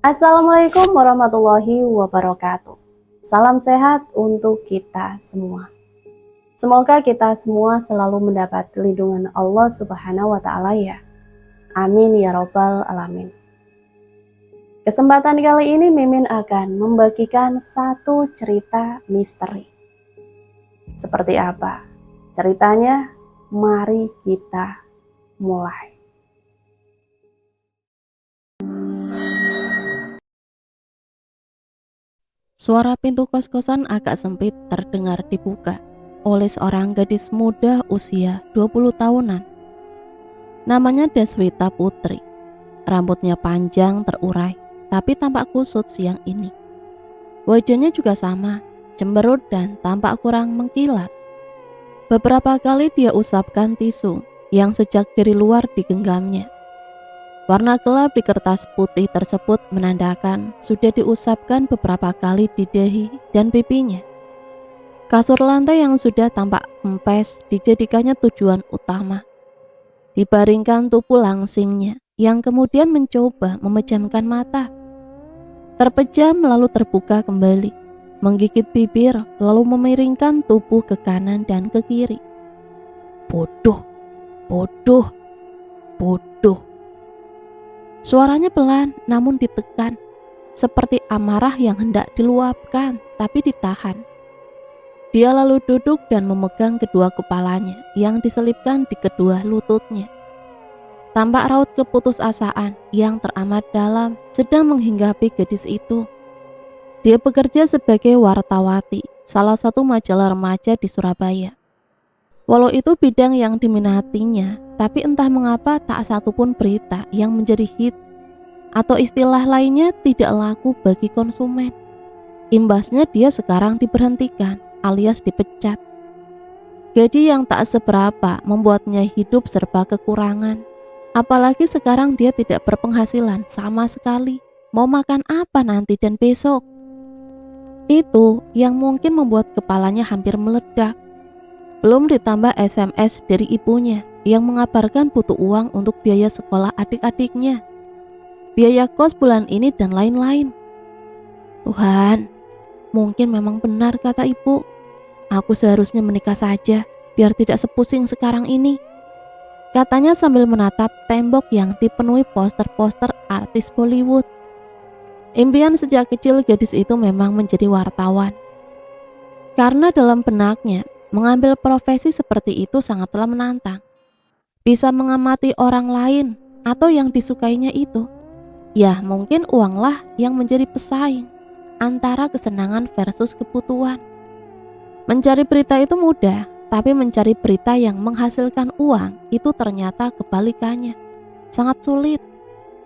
Assalamualaikum warahmatullahi wabarakatuh. Salam sehat untuk kita semua. Semoga kita semua selalu mendapat lindungan Allah Subhanahu wa Ta'ala, ya. Amin ya Robbal 'Alamin. Kesempatan kali ini Mimin akan membagikan satu cerita misteri. Seperti apa ceritanya? Mari kita mulai. Suara pintu kos-kosan agak sempit terdengar dibuka oleh seorang gadis muda usia 20 tahunan. Namanya Deswita Putri. Rambutnya panjang terurai, tapi tampak kusut siang ini. Wajahnya juga sama, cemberut dan tampak kurang mengkilat. Beberapa kali dia usapkan tisu yang sejak dari luar digenggamnya. Warna gelap di kertas putih tersebut menandakan sudah diusapkan beberapa kali di dahi dan pipinya. Kasur lantai yang sudah tampak kempes dijadikannya tujuan utama. Dibaringkan tubuh langsingnya yang kemudian mencoba memejamkan mata. Terpejam lalu terbuka kembali, menggigit bibir lalu memiringkan tubuh ke kanan dan ke kiri. Bodoh, bodoh, bodoh. Suaranya pelan namun ditekan, seperti amarah yang hendak diluapkan tapi ditahan. Dia lalu duduk dan memegang kedua kepalanya yang diselipkan di kedua lututnya. Tampak raut keputusasaan yang teramat dalam sedang menghinggapi gadis itu. Dia bekerja sebagai wartawati, salah satu majalah remaja di Surabaya. Walau itu bidang yang diminatinya, tapi entah mengapa tak satupun berita yang menjadi hit atau istilah lainnya tidak laku bagi konsumen. Imbasnya dia sekarang diberhentikan alias dipecat. Gaji yang tak seberapa membuatnya hidup serba kekurangan. Apalagi sekarang dia tidak berpenghasilan sama sekali. Mau makan apa nanti dan besok? Itu yang mungkin membuat kepalanya hampir meledak. Belum ditambah SMS dari ibunya yang mengabarkan butuh uang untuk biaya sekolah adik-adiknya, biaya kos bulan ini dan lain-lain. Tuhan, mungkin memang benar kata ibu. Aku seharusnya menikah saja biar tidak sepusing sekarang ini, katanya sambil menatap tembok yang dipenuhi poster-poster artis Bollywood. Impian sejak kecil gadis itu memang menjadi wartawan. Karena dalam benaknya mengambil profesi seperti itu sangatlah menantang. Bisa mengamati orang lain atau yang disukainya itu. Ya mungkin uanglah yang menjadi pesaing antara kesenangan versus kebutuhan. Mencari berita itu mudah, tapi mencari berita yang menghasilkan uang itu ternyata kebalikannya. Sangat sulit,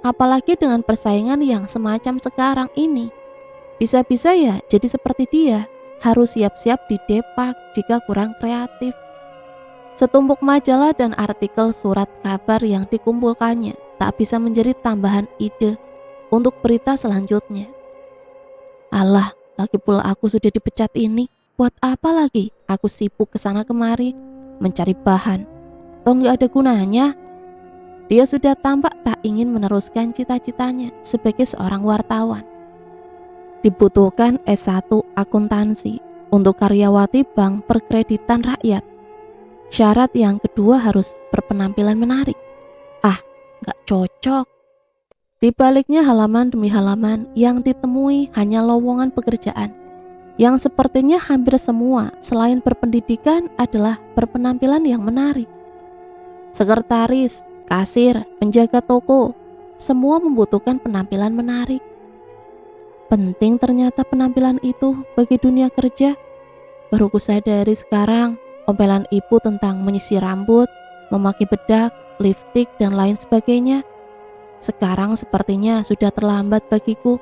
apalagi dengan persaingan yang semacam sekarang ini. Bisa-bisa ya jadi seperti dia, harus siap-siap didepak jika kurang kreatif. Setumpuk majalah dan artikel surat kabar yang dikumpulkannya tak bisa menjadi tambahan ide untuk berita selanjutnya. Alah, lagi pula aku sudah dipecat ini. Buat apa lagi aku sibuk kesana kemari mencari bahan? Toh gak ada gunanya. Dia sudah tampak tak ingin meneruskan cita-citanya sebagai seorang wartawan. Dibutuhkan S1 akuntansi untuk karyawati Bank Perkreditan Rakyat. Syarat yang kedua harus berpenampilan menarik. Ah, gak cocok. Di baliknya halaman demi halaman yang ditemui hanya lowongan pekerjaan yang sepertinya hampir semua selain berpendidikan adalah berpenampilan yang menarik. Sekretaris, kasir, penjaga toko, semua membutuhkan penampilan menarik. Penting ternyata penampilan itu bagi dunia kerja. Baru kusadari sekarang omelan ibu tentang menyisir rambut, memakai bedak, lipstik, dan lain sebagainya. Sekarang sepertinya sudah terlambat bagiku.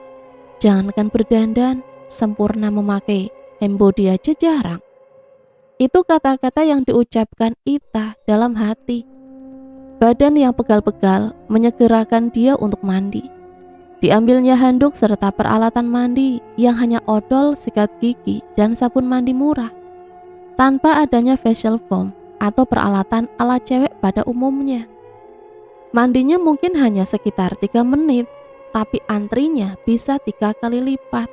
Jangankan berdandan, sempurna memakai handbody aja jarang. Itu kata-kata yang diucapkan Ita dalam hati. Badan yang pegal-pegal menyegerakan dia untuk mandi. Diambilnya handuk serta peralatan mandi yang hanya odol, sikat gigi, dan sabun mandi murah. Tanpa adanya facial foam atau peralatan ala cewek pada umumnya. Mandinya mungkin hanya sekitar 3 menit, tapi antrinya bisa 3 kali lipat.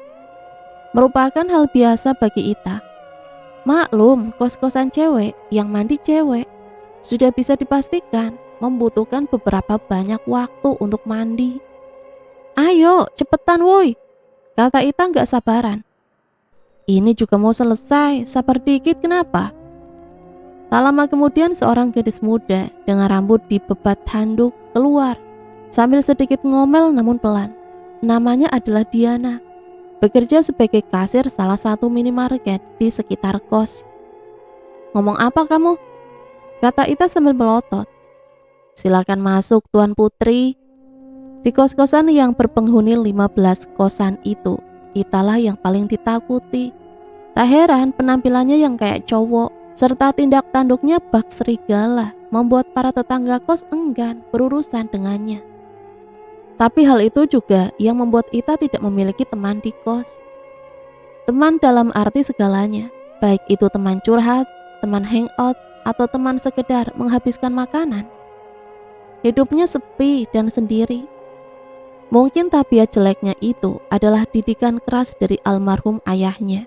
Merupakan hal biasa bagi Ita. Maklum, kos-kosan cewek yang mandi cewek sudah bisa dipastikan membutuhkan beberapa banyak waktu untuk mandi. "Ayo, cepetan woi," kata Ita gak sabaran. "Ini juga mau selesai, sabar dikit kenapa?" Tak lama kemudian seorang gadis muda dengan rambut dibebat handuk keluar sambil sedikit ngomel namun pelan. Namanya adalah Diana, bekerja sebagai kasir salah satu minimarket di sekitar kos. "Ngomong apa kamu?" kata Ita sambil melotot. "Silakan masuk Tuan Putri." Di kos-kosan yang berpenghuni 15 kosan itu, Italah yang paling ditakuti. Tak heran penampilannya yang kayak cowok serta tindak tanduknya bak serigala membuat para tetangga kos enggan berurusan dengannya. Tapi hal itu juga yang membuat Ita tidak memiliki teman di kos. Teman dalam arti segalanya, baik itu teman curhat, teman hangout, atau teman sekedar menghabiskan makanan. Hidupnya sepi dan sendiri. Mungkin tabiat jeleknya itu adalah didikan keras dari almarhum ayahnya,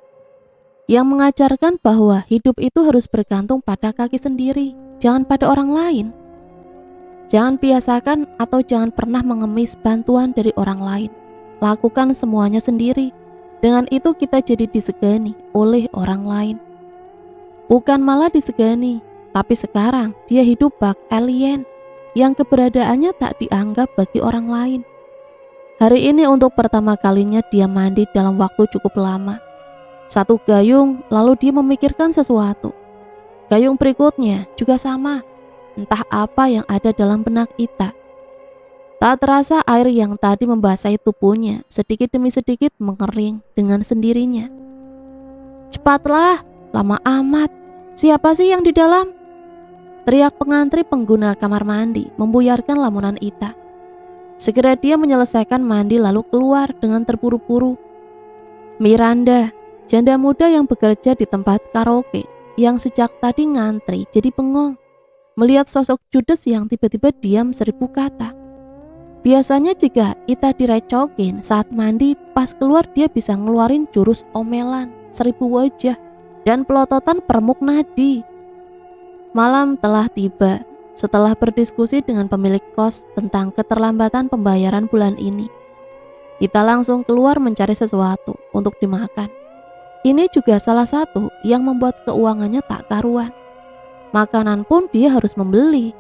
yang mengajarkan bahwa hidup itu harus bergantung pada kaki sendiri, jangan pada orang lain. Jangan biasakan atau jangan pernah mengemis bantuan dari orang lain. Lakukan semuanya sendiri. Dengan itu kita jadi disegani oleh orang lain. Bukan malah disegani, tapi sekarang dia hidup bak alien yang keberadaannya tak dianggap bagi orang lain. Hari ini untuk pertama kalinya dia mandi dalam waktu cukup lama. 1 gayung, lalu dia memikirkan sesuatu. Gayung berikutnya juga sama. Entah apa yang ada dalam benak Ita. Tak terasa air yang tadi membasahi tubuhnya sedikit demi sedikit mengering dengan sendirinya. "Cepatlah, lama amat. Siapa sih yang di dalam?" teriak pengantri pengguna kamar mandi membuyarkan lamunan Ita. Segera dia menyelesaikan mandi lalu keluar dengan terburu-buru. Miranda, janda muda yang bekerja di tempat karaoke, yang sejak tadi ngantri jadi bengong melihat sosok judes yang tiba-tiba diam 1000 kata. Biasanya jika Ita direcokin saat mandi, pas keluar dia bisa ngeluarin jurus omelan 1000 wajah dan pelototan permuk nadi. Malam telah tiba. Setelah berdiskusi dengan pemilik kos tentang keterlambatan pembayaran bulan ini, Ita langsung keluar mencari sesuatu untuk dimakan. Ini juga salah satu yang membuat keuangannya tak karuan. Makanan pun dia harus membeli.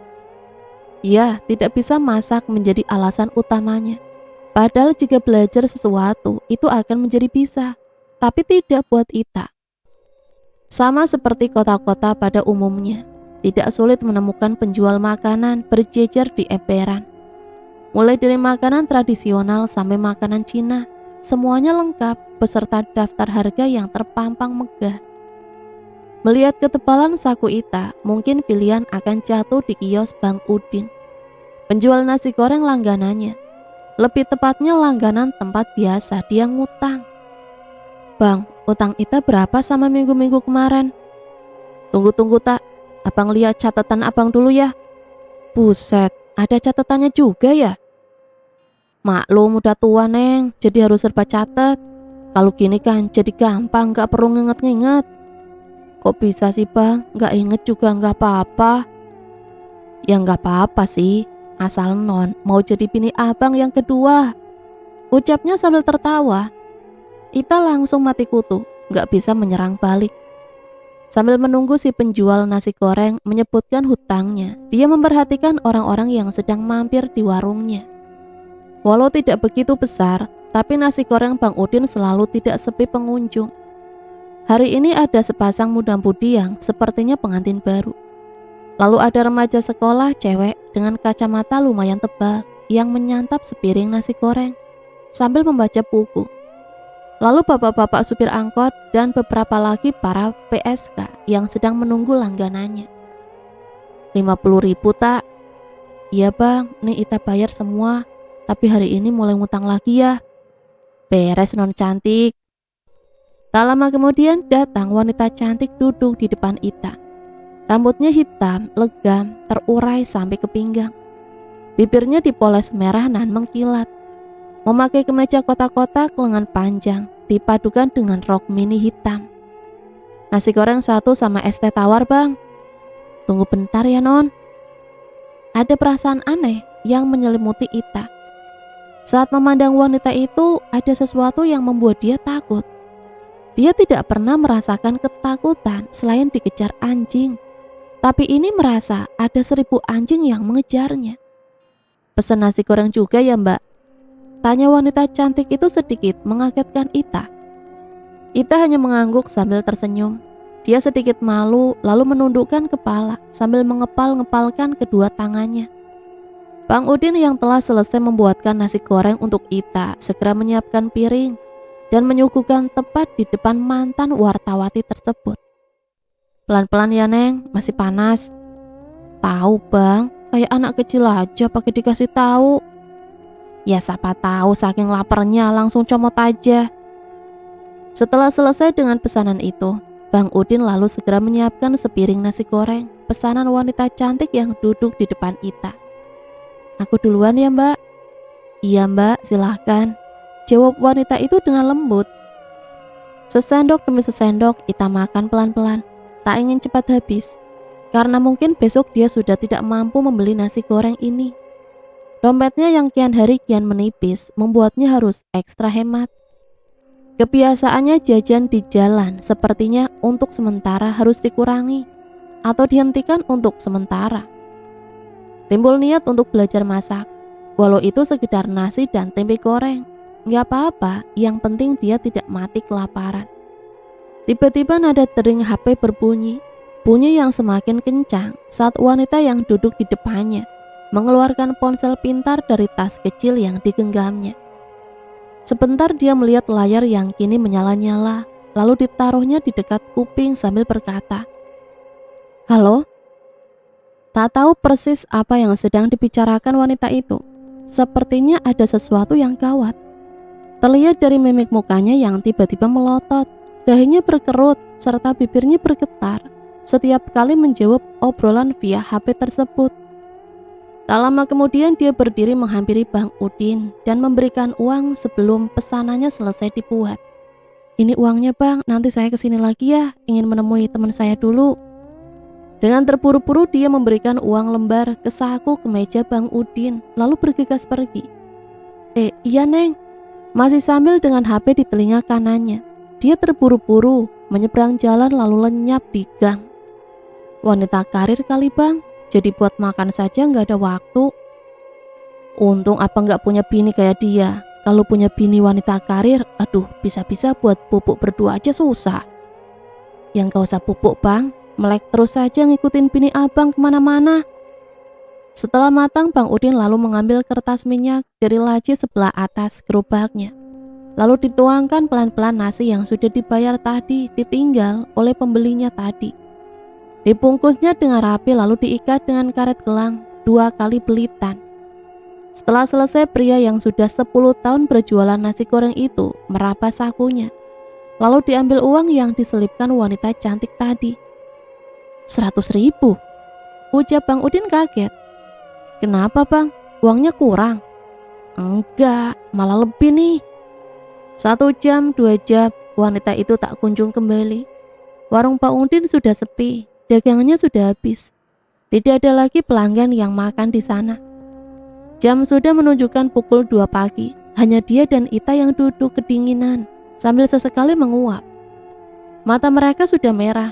Ia tidak bisa masak menjadi alasan utamanya. Padahal jika belajar sesuatu itu akan menjadi bisa, tapi tidak buat Ita. Sama seperti kota-kota pada umumnya, tidak sulit menemukan penjual makanan berjejer di emperan. Mulai dari makanan tradisional sampai makanan Cina, semuanya lengkap beserta daftar harga yang terpampang megah. Melihat ketebalan saku Ita, mungkin pilihan akan jatuh di kios Bang Udin, penjual nasi goreng langganannya. Lebih tepatnya langganan tempat biasa dia ngutang. "Bang, utang Ita berapa sama minggu-minggu kemarin?" Tunggu tak, abang lihat catatan abang dulu ya." "Buset, ada catatannya juga ya?" "Maklum udah tua neng, jadi harus serba catat. Kalau gini kan jadi gampang, gak perlu nginget-nginget." "Kok bisa sih bang, gak inget juga gak apa-apa." "Ya gak apa-apa sih, asal non mau jadi bini abang yang kedua," ucapnya sambil tertawa. Ita langsung mati kutu, gak bisa menyerang balik. Sambil menunggu si penjual nasi goreng menyebutkan hutangnya, dia memperhatikan orang-orang yang sedang mampir di warungnya. Walau tidak begitu besar, tapi nasi goreng Bang Udin selalu tidak sepi pengunjung. Hari ini ada sepasang muda-mudi yang sepertinya pengantin baru. Lalu ada remaja sekolah cewek dengan kacamata lumayan tebal yang menyantap sepiring nasi goreng sambil membaca buku. Lalu bapak-bapak supir angkot dan beberapa lagi para PSK yang sedang menunggu langganannya. 50.000 tak? "Iya bang, nih Ita bayar semua, tapi hari ini mulai ngutang lagi ya." "Beres non cantik." Tak lama kemudian datang wanita cantik duduk di depan Ita. Rambutnya hitam, legam, terurai sampai ke pinggang. Bibirnya dipoles merah dan mengkilat. memakai kemeja kotak-kotak lengan panjang dipadukan dengan rok mini hitam. Nasi goreng satu sama es teh tawar, Bang. Tunggu bentar ya, Non. Ada perasaan aneh yang menyelimuti Ita. Saat memandang wanita itu, ada sesuatu yang membuat dia takut. Dia tidak pernah merasakan ketakutan selain dikejar anjing. Tapi ini merasa ada 1000 anjing yang mengejarnya. Pesan nasi goreng juga ya, Mbak? Tanya wanita cantik itu sedikit mengagetkan Ita. Ita hanya mengangguk sambil tersenyum. Dia sedikit malu lalu menundukkan kepala sambil mengepal-ngepalkan kedua tangannya. Bang Udin yang telah selesai membuatkan nasi goreng untuk Ita segera menyiapkan piring dan menyuguhkan tepat di depan mantan wartawati tersebut. Pelan-pelan ya, Neng, masih panas. Tahu, Bang, kayak anak kecil aja pakai dikasih tahu. Ya siapa tahu saking laparnya langsung comot aja. Setelah selesai dengan pesanan itu, Bang Udin lalu segera menyiapkan sepiring nasi goreng pesanan wanita cantik yang duduk di depan Ita. Aku duluan ya, Mbak. Iya, Mbak, silahkan, jawab wanita itu dengan lembut. Sesendok demi sesendok Ita makan pelan-pelan, tak ingin cepat habis, karena mungkin besok dia sudah tidak mampu membeli nasi goreng ini. Dompetnya yang kian hari kian menipis membuatnya harus ekstra hemat. Kebiasaannya jajan di jalan sepertinya untuk sementara harus dikurangi atau dihentikan untuk sementara. Timbul niat untuk belajar masak, walau itu sekedar nasi dan tempe goreng. Gak apa-apa, yang penting dia tidak mati kelaparan. Tiba-tiba nada dering HP berbunyi, bunyi yang semakin kencang saat wanita yang duduk di depannya mengeluarkan ponsel pintar dari tas kecil yang digenggamnya. Sebentar dia melihat layar yang kini menyala-nyala, lalu ditaruhnya di dekat kuping sambil berkata, "Halo?" Tak tahu persis apa yang sedang dibicarakan wanita itu. Sepertinya ada sesuatu yang gawat. Terlihat dari mimik mukanya yang tiba-tiba melotot, dahinya berkerut, serta bibirnya bergetar setiap kali menjawab obrolan via HP tersebut. Tak lama kemudian dia berdiri menghampiri Bang Udin dan memberikan uang sebelum pesanannya selesai dibuat. "Ini uangnya, Bang, nanti saya kesini lagi ya, ingin menemui teman saya dulu." Dengan terburu-buru dia memberikan uang lembar ke saku kemeja Bang Udin, lalu bergegas pergi. Iya, Neng. Masih sambil dengan HP di telinga kanannya, dia terburu-buru menyeberang jalan lalu lenyap di gang. Wanita karir kali, Bang, jadi buat makan saja nggak ada waktu. Untung apa nggak punya bini kayak dia. Kalau punya bini wanita karir, aduh, bisa-bisa buat pupuk berdua aja susah. Yang gak usah pupuk, Bang, melek terus saja ngikutin bini abang kemana-mana. Setelah matang, Bang Udin lalu mengambil kertas minyak dari laci sebelah atas gerobaknya. Lalu dituangkan pelan-pelan nasi yang sudah dibayar tadi, ditinggal oleh pembelinya tadi. Dibungkusnya dengan rapi lalu diikat dengan karet gelang 2 kali belitan. Setelah selesai, pria yang sudah 10 tahun berjualan nasi goreng itu meraba sakunya. Lalu diambil uang yang diselipkan wanita cantik tadi. 100.000, ucap Bang Udin kaget. Kenapa, Bang? Uangnya kurang? Enggak, malah lebih nih. 1 jam, 2 jam, wanita itu tak kunjung kembali. Warung Bang Udin sudah sepi, dagangannya sudah habis. Tidak ada lagi pelanggan yang makan di sana. Jam sudah menunjukkan pukul 2 pagi. Hanya dia dan Ita yang duduk kedinginan sambil sesekali menguap. Mata mereka sudah merah.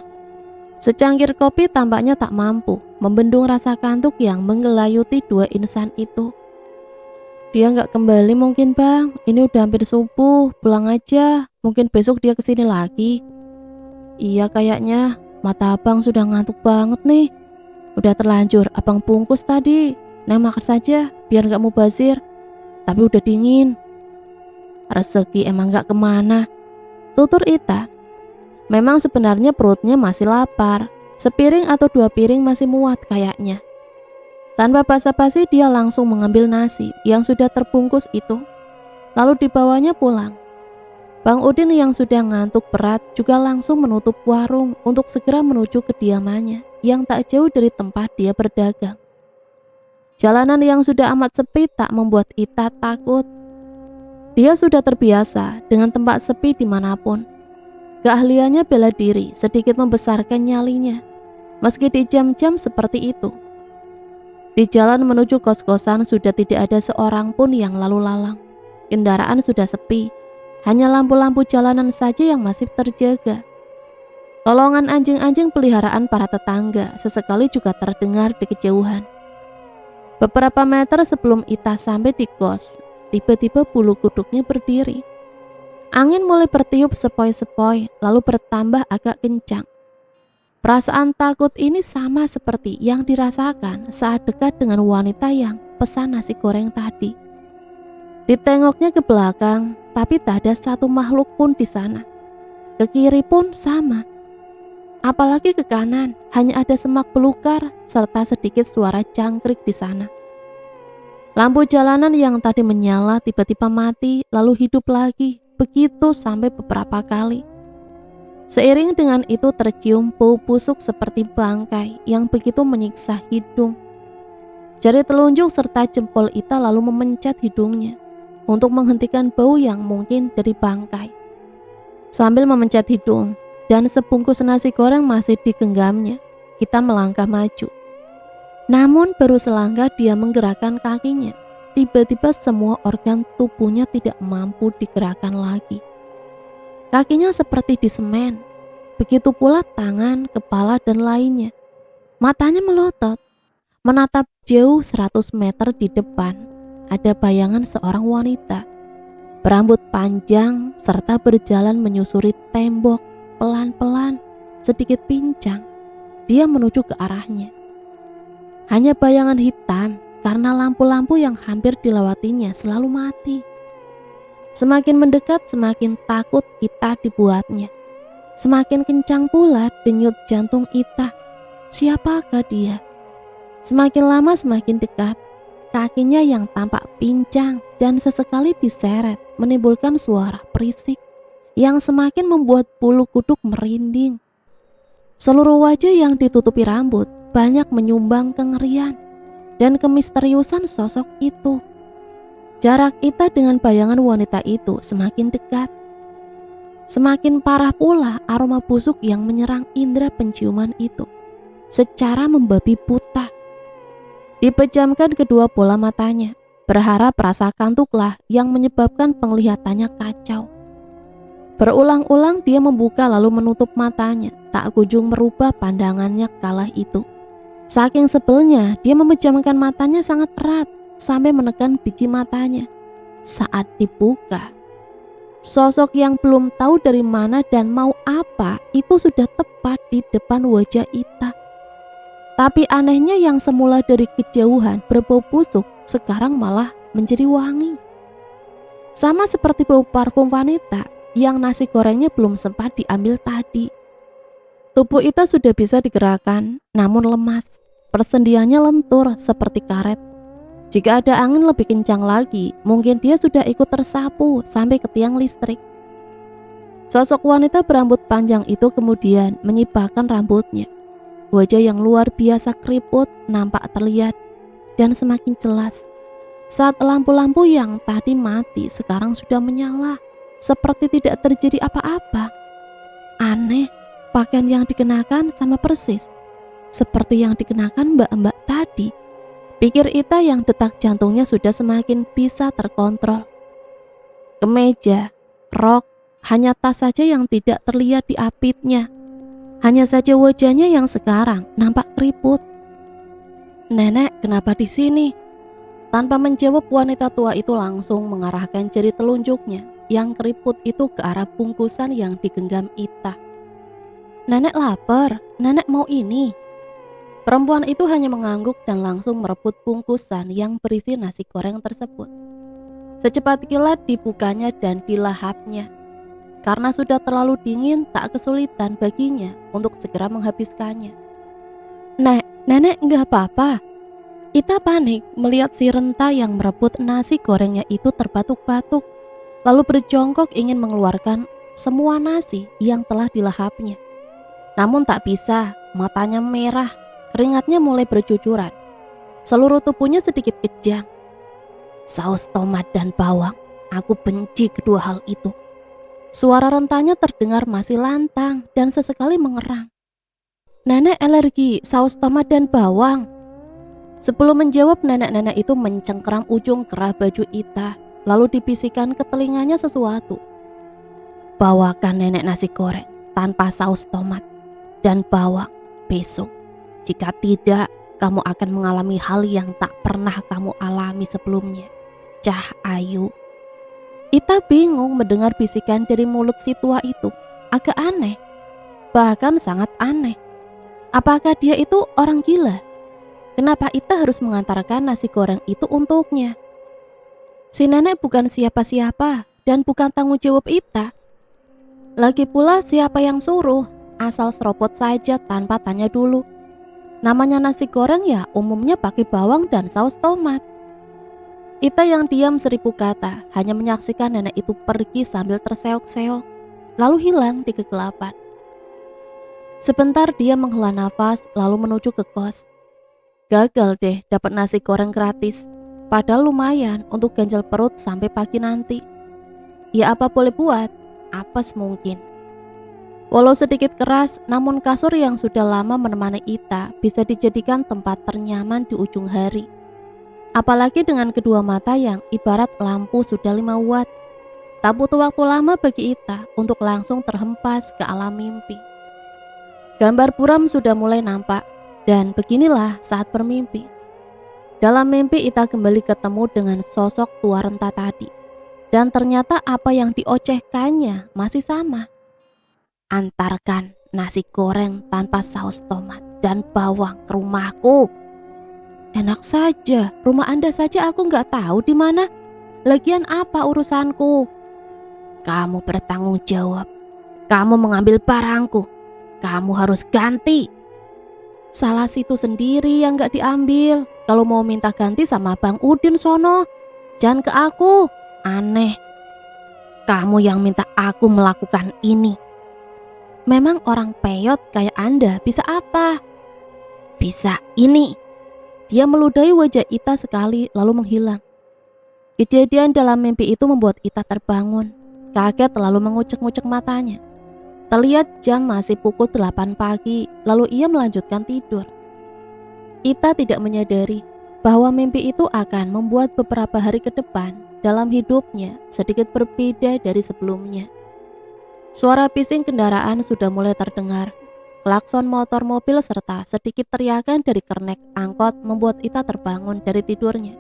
Secangkir kopi tampaknya tak mampu membendung rasa kantuk yang menggelayuti 2 insan itu. Dia nggak kembali mungkin, Bang. Ini udah hampir subuh, pulang aja. Mungkin besok dia kesini lagi. Iya kayaknya, mata abang sudah ngantuk banget nih. Udah terlanjur abang bungkus tadi. Neng makan saja, biar nggak mubazir. Tapi udah dingin. Rezeki emang nggak kemana, tutur Ita. Memang sebenarnya perutnya masih lapar. Sepiring atau 2 piring masih muat kayaknya. Tanpa basa-basi dia langsung mengambil nasi yang sudah terbungkus itu, lalu dibawanya pulang. Bang Udin yang sudah ngantuk berat juga langsung menutup warung untuk segera menuju kediamannya yang tak jauh dari tempat dia berdagang. Jalanan yang sudah amat sepi tak membuat Ita takut. Dia sudah terbiasa dengan tempat sepi dimanapun. Keahliannya bela diri sedikit membesarkan nyalinya, meski di jam-jam seperti itu. Di jalan menuju kos-kosan sudah tidak ada seorang pun yang lalu lalang. Kendaraan sudah sepi, hanya lampu-lampu jalanan saja yang masih terjaga. Kolongan anjing-anjing peliharaan para tetangga sesekali juga terdengar di kejauhan. Beberapa meter sebelum Ita sampai di kos, tiba-tiba bulu kuduknya berdiri. Angin mulai bertiup sepoi-sepoi, lalu bertambah agak kencang. Perasaan takut ini sama seperti yang dirasakan saat dekat dengan wanita yang pesan nasi goreng tadi. Ditengoknya ke belakang, tapi tak ada satu makhluk pun di sana. Ke kiri pun sama. Apalagi ke kanan, hanya ada semak belukar serta sedikit suara jangkrik di sana. Lampu jalanan yang tadi menyala tiba-tiba mati, lalu hidup lagi, begitu sampai beberapa kali. Seiring dengan itu tercium bau busuk seperti bangkai yang begitu menyiksa hidung. Jari telunjuk serta jempol Ita lalu memencet hidungnya untuk menghentikan bau yang mungkin dari bangkai. Sambil memencet hidung dan sebungkus nasi goreng masih digenggamnya, Ita melangkah maju. Namun baru selangkah dia menggerakkan kakinya, tiba-tiba semua organ tubuhnya tidak mampu digerakkan lagi. Kakinya seperti disemen, begitu pula tangan, kepala, dan lainnya. Matanya melotot, menatap jauh 100 meter di depan. Ada bayangan seorang wanita, berambut panjang serta berjalan menyusuri tembok, pelan-pelan, sedikit pincang. Dia menuju ke arahnya. Hanya bayangan hitam karena lampu-lampu yang hampir dilewatinya selalu mati. Semakin mendekat, semakin takut Ita dibuatnya. Semakin kencang pula denyut jantung Ita. Siapakah dia? Semakin lama semakin dekat. Kakinya yang tampak pincang dan sesekali diseret menimbulkan suara berisik yang semakin membuat bulu kuduk merinding. Seluruh wajah yang ditutupi rambut banyak menyumbang kengerian dan kemisteriusan sosok itu. Jarak Ita dengan bayangan wanita itu semakin dekat. Semakin parah pula aroma busuk yang menyerang indera penciuman itu secara membabi buta. Dipejamkan kedua bola matanya, berharap rasa kantuklah yang menyebabkan penglihatannya kacau. Berulang-ulang dia membuka lalu menutup matanya, tak kunjung merubah pandangannya kala itu. Saking sebelnya, dia memejamkan matanya sangat erat sampai menekan biji matanya. Saat dibuka, sosok yang belum tahu dari mana dan mau apa itu sudah tepat di depan wajah Ita. Tapi anehnya yang semula dari kejauhan berbau busuk sekarang malah menjadi wangi. Sama seperti bau parfum wanita yang nasi gorengnya belum sempat diambil tadi. Tubuh Ita sudah bisa digerakkan, namun lemas. Persendiannya lentur seperti karet. Jika ada angin lebih kencang lagi, mungkin dia sudah ikut tersapu sampai ke tiang listrik. Sosok wanita berambut panjang itu kemudian menyibakkan rambutnya. Wajah yang luar biasa keriput nampak terlihat dan semakin jelas. Saat lampu-lampu yang tadi mati sekarang sudah menyala, seperti tidak terjadi apa-apa. Aneh, pakaian yang dikenakan sama persis seperti yang dikenakan mbak-mbak tadi. Pikir Ita yang detak jantungnya sudah semakin bisa terkontrol. Kemeja, rok, hanya tas saja yang tidak terlihat di apitnya. Hanya saja wajahnya yang sekarang nampak keriput. "Nenek, kenapa di sini?" Tanpa menjawab, wanita tua itu langsung mengarahkan jari telunjuknya yang keriput itu ke arah bungkusan yang digenggam Ita. "Nenek lapar, nenek mau ini." Perempuan itu hanya mengangguk dan langsung merebut bungkusan yang berisi nasi goreng tersebut. Secepat kilat dibukanya dan dilahapnya. Karena sudah terlalu dingin, tak kesulitan baginya untuk segera menghabiskannya. Nenek enggak apa-apa." Ita panik melihat si renta yang merebut nasi gorengnya itu terbatuk-batuk, lalu berjongkok ingin mengeluarkan semua nasi yang telah dilahapnya. Namun tak bisa, matanya merah, keringatnya mulai bercucuran. Seluruh tubuhnya sedikit kejang. "Saus tomat dan bawang, Aku benci kedua hal itu. Suara rentanya terdengar masih lantang dan sesekali mengerang. Nenek alergi saus tomat dan bawang. Sebelum menjawab, nenek-nenek itu mencengkeram ujung kerah baju Ita, lalu dibisikkan ke telinganya sesuatu. Bawakan nenek nasi goreng tanpa saus tomat dan bawang besok. Jika tidak, kamu akan mengalami hal yang tak pernah kamu alami sebelumnya. Cah Ayu. Ita bingung mendengar bisikan dari mulut si tua itu. Agak aneh, bahkan sangat aneh. Apakah dia itu orang gila? Kenapa Ita harus mengantarkan nasi goreng itu untuknya? Si nenek bukan siapa-siapa dan bukan tanggung jawab Ita. Lagi pula siapa yang suruh? Asal seropot saja tanpa tanya dulu. Namanya nasi goreng ya umumnya pakai bawang dan saus tomat. Ita yang diam 1000 kata hanya menyaksikan nenek itu pergi sambil terseok-seok, lalu hilang di kegelapan. Sebentar dia menghela nafas lalu menuju ke kos. Gagal deh dapat nasi goreng gratis, padahal lumayan untuk ganjal perut sampai pagi nanti. Ya apa boleh buat, apes mungkin. Walau sedikit keras, namun kasur yang sudah lama menemani Ita bisa dijadikan tempat ternyaman di ujung hari. Apalagi dengan kedua mata yang ibarat lampu sudah 5 watt. Tak butuh waktu lama bagi Ita untuk langsung terhempas ke alam mimpi. Gambar buram sudah mulai nampak dan beginilah saat bermimpi. Dalam mimpi Ita kembali ketemu dengan sosok tua renta tadi. Dan ternyata apa yang diocehkannya masih sama. Antarkan nasi goreng tanpa saus tomat dan bawang ke rumahku. Enak saja, rumah Anda saja aku nggak tahu di mana. Lagian apa urusanku? Kamu bertanggung jawab. Kamu mengambil barangku. Kamu harus ganti. Salah situ sendiri yang nggak diambil. Kalau mau minta ganti sama Bang Udin sono. Jangan ke aku. Aneh. Kamu yang minta aku melakukan ini. Memang orang peyot kayak Anda bisa apa? Bisa ini. Dia meludahi wajah Ita sekali lalu menghilang. Kejadian dalam mimpi itu membuat Ita terbangun. Kaget lalu mengucek-ngucek matanya. Terlihat jam masih pukul 8 pagi lalu ia melanjutkan tidur. Ita tidak menyadari bahwa mimpi itu akan membuat beberapa hari ke depan dalam hidupnya sedikit berbeda dari sebelumnya. Suara bising kendaraan sudah mulai terdengar. Klakson motor mobil serta sedikit teriakan dari kernet angkot membuat Ita terbangun dari tidurnya.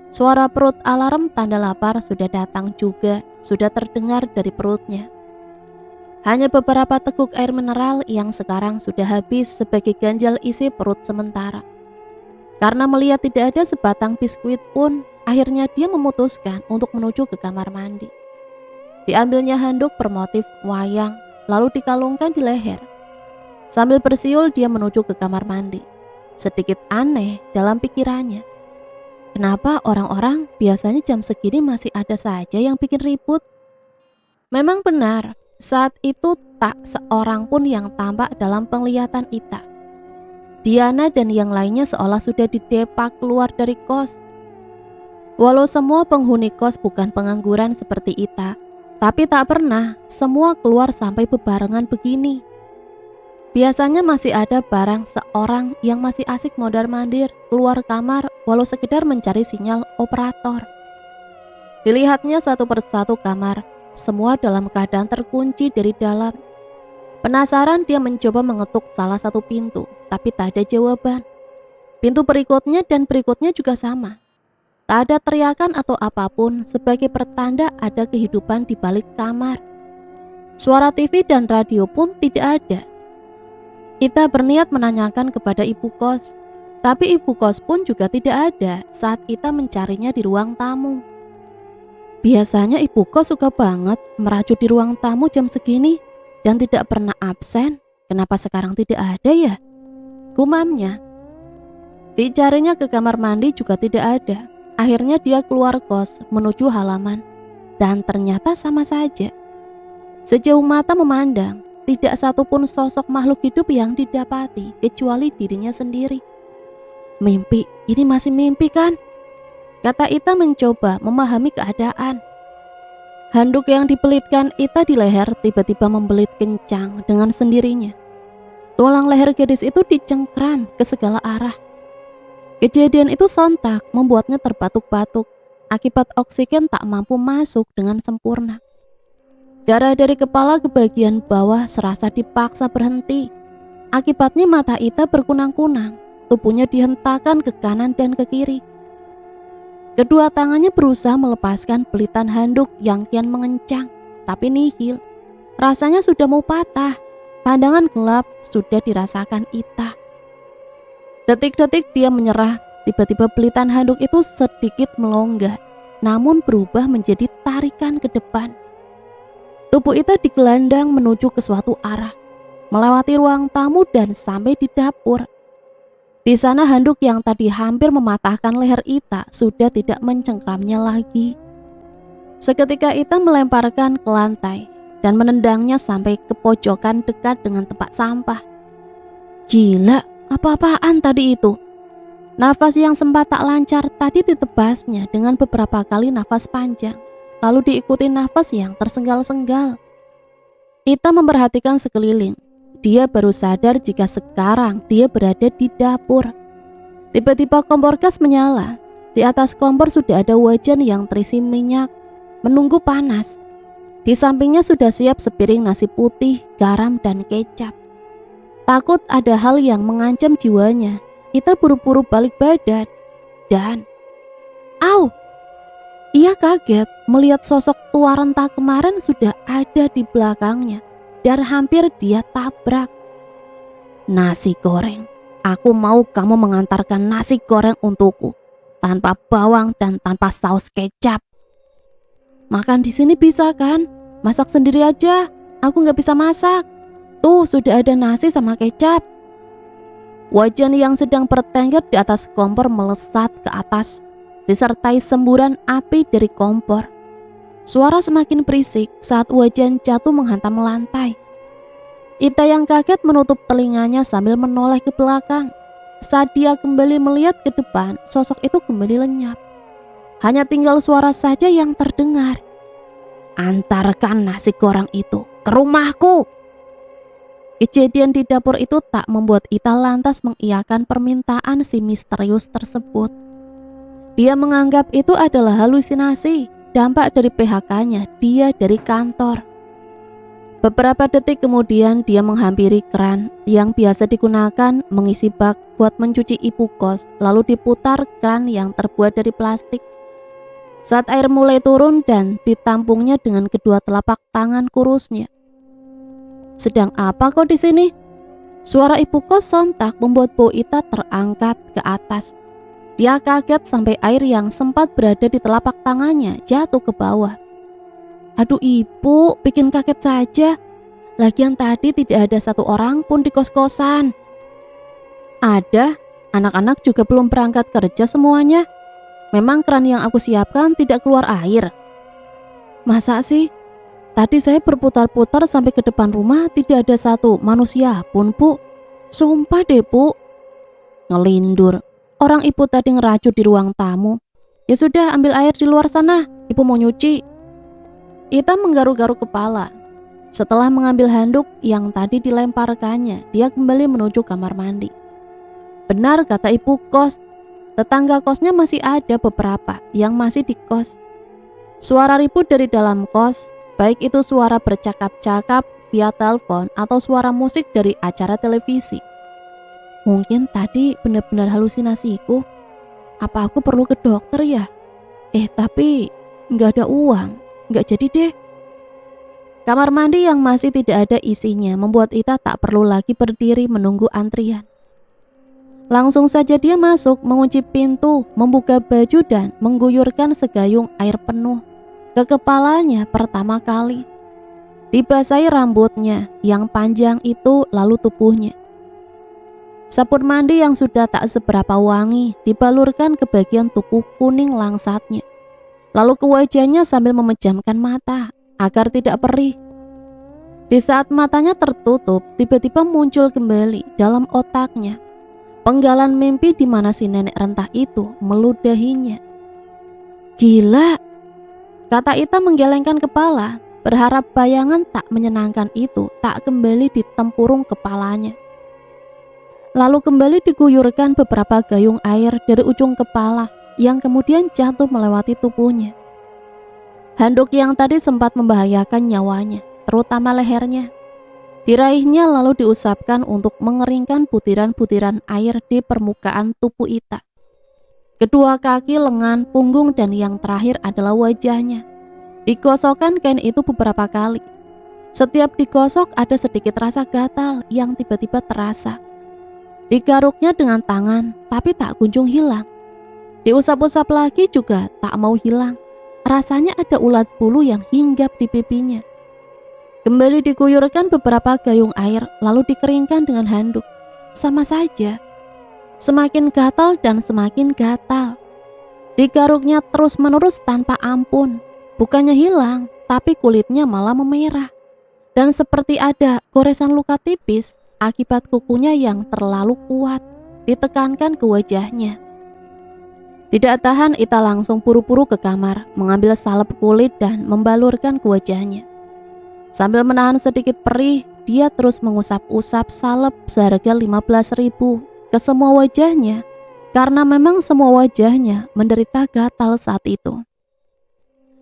Suara perut alarm tanda lapar sudah datang juga, sudah terdengar dari perutnya. Hanya beberapa teguk air mineral yang sekarang sudah habis sebagai ganjal isi perut sementara. Karena melihat tidak ada sebatang biskuit pun, akhirnya dia memutuskan untuk menuju ke kamar mandi. Diambilnya handuk bermotif wayang, lalu dikalungkan di leher. Sambil bersiul dia menuju ke kamar mandi. Sedikit aneh dalam pikirannya. Kenapa orang-orang biasanya jam segini masih ada saja yang bikin ribut? Memang benar, saat itu tak seorang pun yang tampak dalam penglihatan Ita. Diana dan yang lainnya seolah sudah didepak keluar dari kos. Walau semua penghuni kos bukan pengangguran seperti Ita, tapi tak pernah semua keluar sampai bebarengan begini. Biasanya masih ada barang seorang yang masih asik mondar-mandir keluar kamar walau sekedar mencari sinyal operator. Dilihatnya satu persatu kamar, semua dalam keadaan terkunci dari dalam. Penasaran dia mencoba mengetuk salah satu pintu, tapi tak ada jawaban. Pintu berikutnya dan berikutnya juga sama. Tak ada teriakan atau apapun sebagai pertanda ada kehidupan di balik kamar. Suara TV dan radio pun tidak ada. Ita berniat menanyakan kepada ibu kos, tapi ibu kos pun juga tidak ada saat Ita mencarinya di ruang tamu. Biasanya ibu kos suka banget merajut di ruang tamu jam segini dan tidak pernah absen. Kenapa sekarang tidak ada ya? Gumamnya. Dicarinya ke kamar mandi juga tidak ada. Akhirnya dia keluar kos menuju halaman dan ternyata sama saja. Sejauh mata memandang, tidak satupun sosok makhluk hidup yang didapati kecuali dirinya sendiri. Mimpi, ini masih mimpi kan? Kata Ita mencoba memahami keadaan. Handuk yang dipelitkan Ita di leher tiba-tiba membelit kencang dengan sendirinya. Tulang leher gadis itu dicengkram ke segala arah. Kejadian itu sontak membuatnya terbatuk-batuk akibat oksigen tak mampu masuk dengan sempurna. Darah dari kepala ke bagian bawah serasa dipaksa berhenti. Akibatnya mata Ita berkunang-kunang, tubuhnya dihentakkan ke kanan dan ke kiri. Kedua tangannya berusaha melepaskan belitan handuk yang kian mengencang, tapi nihil. Rasanya sudah mau patah. Pandangan gelap sudah dirasakan Ita. Detik-detik dia menyerah, tiba-tiba belitan handuk itu sedikit melonggar, namun berubah menjadi tarikan ke depan. Tubuh Ita digelandang menuju ke suatu arah, melewati ruang tamu dan sampai di dapur. Di sana handuk yang tadi hampir mematahkan leher Ita sudah tidak mencengkramnya lagi. Seketika Ita melemparkan ke lantai dan menendangnya sampai ke pojokan dekat dengan tempat sampah. Gila, apa-apaan tadi itu? Nafas yang sempat tak lancar tadi ditebasnya dengan beberapa kali nafas panjang, lalu diikuti nafas yang tersenggal-senggal. Ita memperhatikan sekeliling. Dia baru sadar jika sekarang dia berada di dapur. Tiba-tiba kompor gas menyala. Di atas kompor sudah ada wajan yang terisi minyak, menunggu panas. Di sampingnya sudah siap sepiring nasi putih, garam, dan kecap. Takut ada hal yang mengancam jiwanya, Ita buru-buru balik badan dan au! Ia kaget melihat sosok tua renta kemarin sudah ada di belakangnya dan hampir dia tabrak. Nasi goreng. Aku mau kamu mengantarkan nasi goreng untukku, tanpa bawang dan tanpa saus kecap. Makan di sini bisa kan? Masak sendiri aja. Aku nggak bisa masak. Tuh sudah ada nasi sama kecap. Wajan yang sedang bertengger di atas kompor melesat ke atas, disertai semburan api dari kompor. Suara semakin berisik saat wajan jatuh menghantam lantai. Ita yang kaget menutup telinganya sambil menoleh ke belakang. Saat dia kembali melihat ke depan, sosok itu kembali lenyap. Hanya tinggal suara saja yang terdengar. Antarkan nasi goreng itu ke rumahku. Kejadian di dapur itu tak membuat Ita lantas mengiyakan permintaan si misterius tersebut. Dia menganggap itu adalah halusinasi, dampak dari PHK-nya dia dari kantor. Beberapa detik kemudian dia menghampiri keran yang biasa digunakan mengisi bak buat mencuci ibu kos, lalu diputar keran yang terbuat dari plastik. Saat air mulai turun dan ditampungnya dengan kedua telapak tangan kurusnya. Sedang apa kau di sini? Suara ibu kos sontak membuat bau Ita terangkat ke atas. Dia kaget sampai air yang sempat berada di telapak tangannya jatuh ke bawah. Aduh ibu, bikin kaget saja. Lagian tadi tidak ada satu orang pun di kos-kosan. Ada, anak-anak juga belum berangkat kerja semuanya. Memang keran yang aku siapkan tidak keluar air. Masa sih? Tadi saya berputar-putar sampai ke depan rumah tidak ada satu manusia pun, Bu. Sumpah deh, Bu. Ngelindur. Orang ibu tadi ngeracun di ruang tamu. Ya sudah, ambil air di luar sana. Ibu mau nyuci. Ita menggaru-garu kepala. Setelah mengambil handuk yang tadi dilemparkannya, dia kembali menuju kamar mandi. Benar kata ibu kos, tetangga kosnya masih ada beberapa yang masih di kos. Suara ribut dari dalam kos, baik itu suara bercakap-cakap via telepon atau suara musik dari acara televisi. Mungkin tadi benar-benar halusinasiku. Apa aku perlu ke dokter ya? Tapi nggak ada uang, nggak jadi deh. Kamar mandi yang masih tidak ada isinya membuat Ita tak perlu lagi berdiri menunggu antrian. Langsung saja dia masuk, mengunci pintu, membuka baju dan mengguyurkan segayung air penuh ke kepalanya pertama kali. Dibasahi rambutnya yang panjang itu lalu tubuhnya. Sabun mandi yang sudah tak seberapa wangi dibalurkan ke bagian tubuh kuning langsatnya. Lalu ke wajahnya sambil memejamkan mata agar tidak perih. Di saat matanya tertutup, tiba-tiba muncul kembali dalam otaknya penggalan mimpi di mana si nenek rentah itu meludahinya. Gila, Kata Ita menggelengkan kepala, berharap bayangan tak menyenangkan itu tak kembali ditempurung kepalanya. Lalu kembali diguyurkan beberapa gayung air dari ujung kepala yang kemudian jatuh melewati tubuhnya. Handuk yang tadi sempat membahayakan nyawanya, terutama lehernya. Diraihnya lalu diusapkan untuk mengeringkan butiran-butiran air di permukaan tubuh Ita. Kedua kaki, lengan, punggung, dan yang terakhir adalah wajahnya. Digosokkan kain itu beberapa kali. Setiap digosok ada sedikit rasa gatal yang tiba-tiba terasa. Digaruknya dengan tangan, tapi tak kunjung hilang. Diusap-usap lagi juga tak mau hilang. Rasanya ada ulat bulu yang hinggap di pipinya. Kembali diguyurkan beberapa gayung air, lalu dikeringkan dengan handuk. Sama saja. Semakin gatal dan semakin gatal. Digaruknya terus-menerus tanpa ampun. Bukannya hilang, tapi kulitnya malah memerah. Dan seperti ada goresan luka tipis akibat kukunya yang terlalu kuat ditekankan ke wajahnya. Tidak tahan, Ita langsung buru-buru ke kamar, mengambil salep kulit dan membalurkan ke wajahnya. Sambil menahan sedikit perih, dia terus mengusap-usap salep seharga 15.000 ke semua wajahnya, karena memang semua wajahnya menderita gatal saat itu.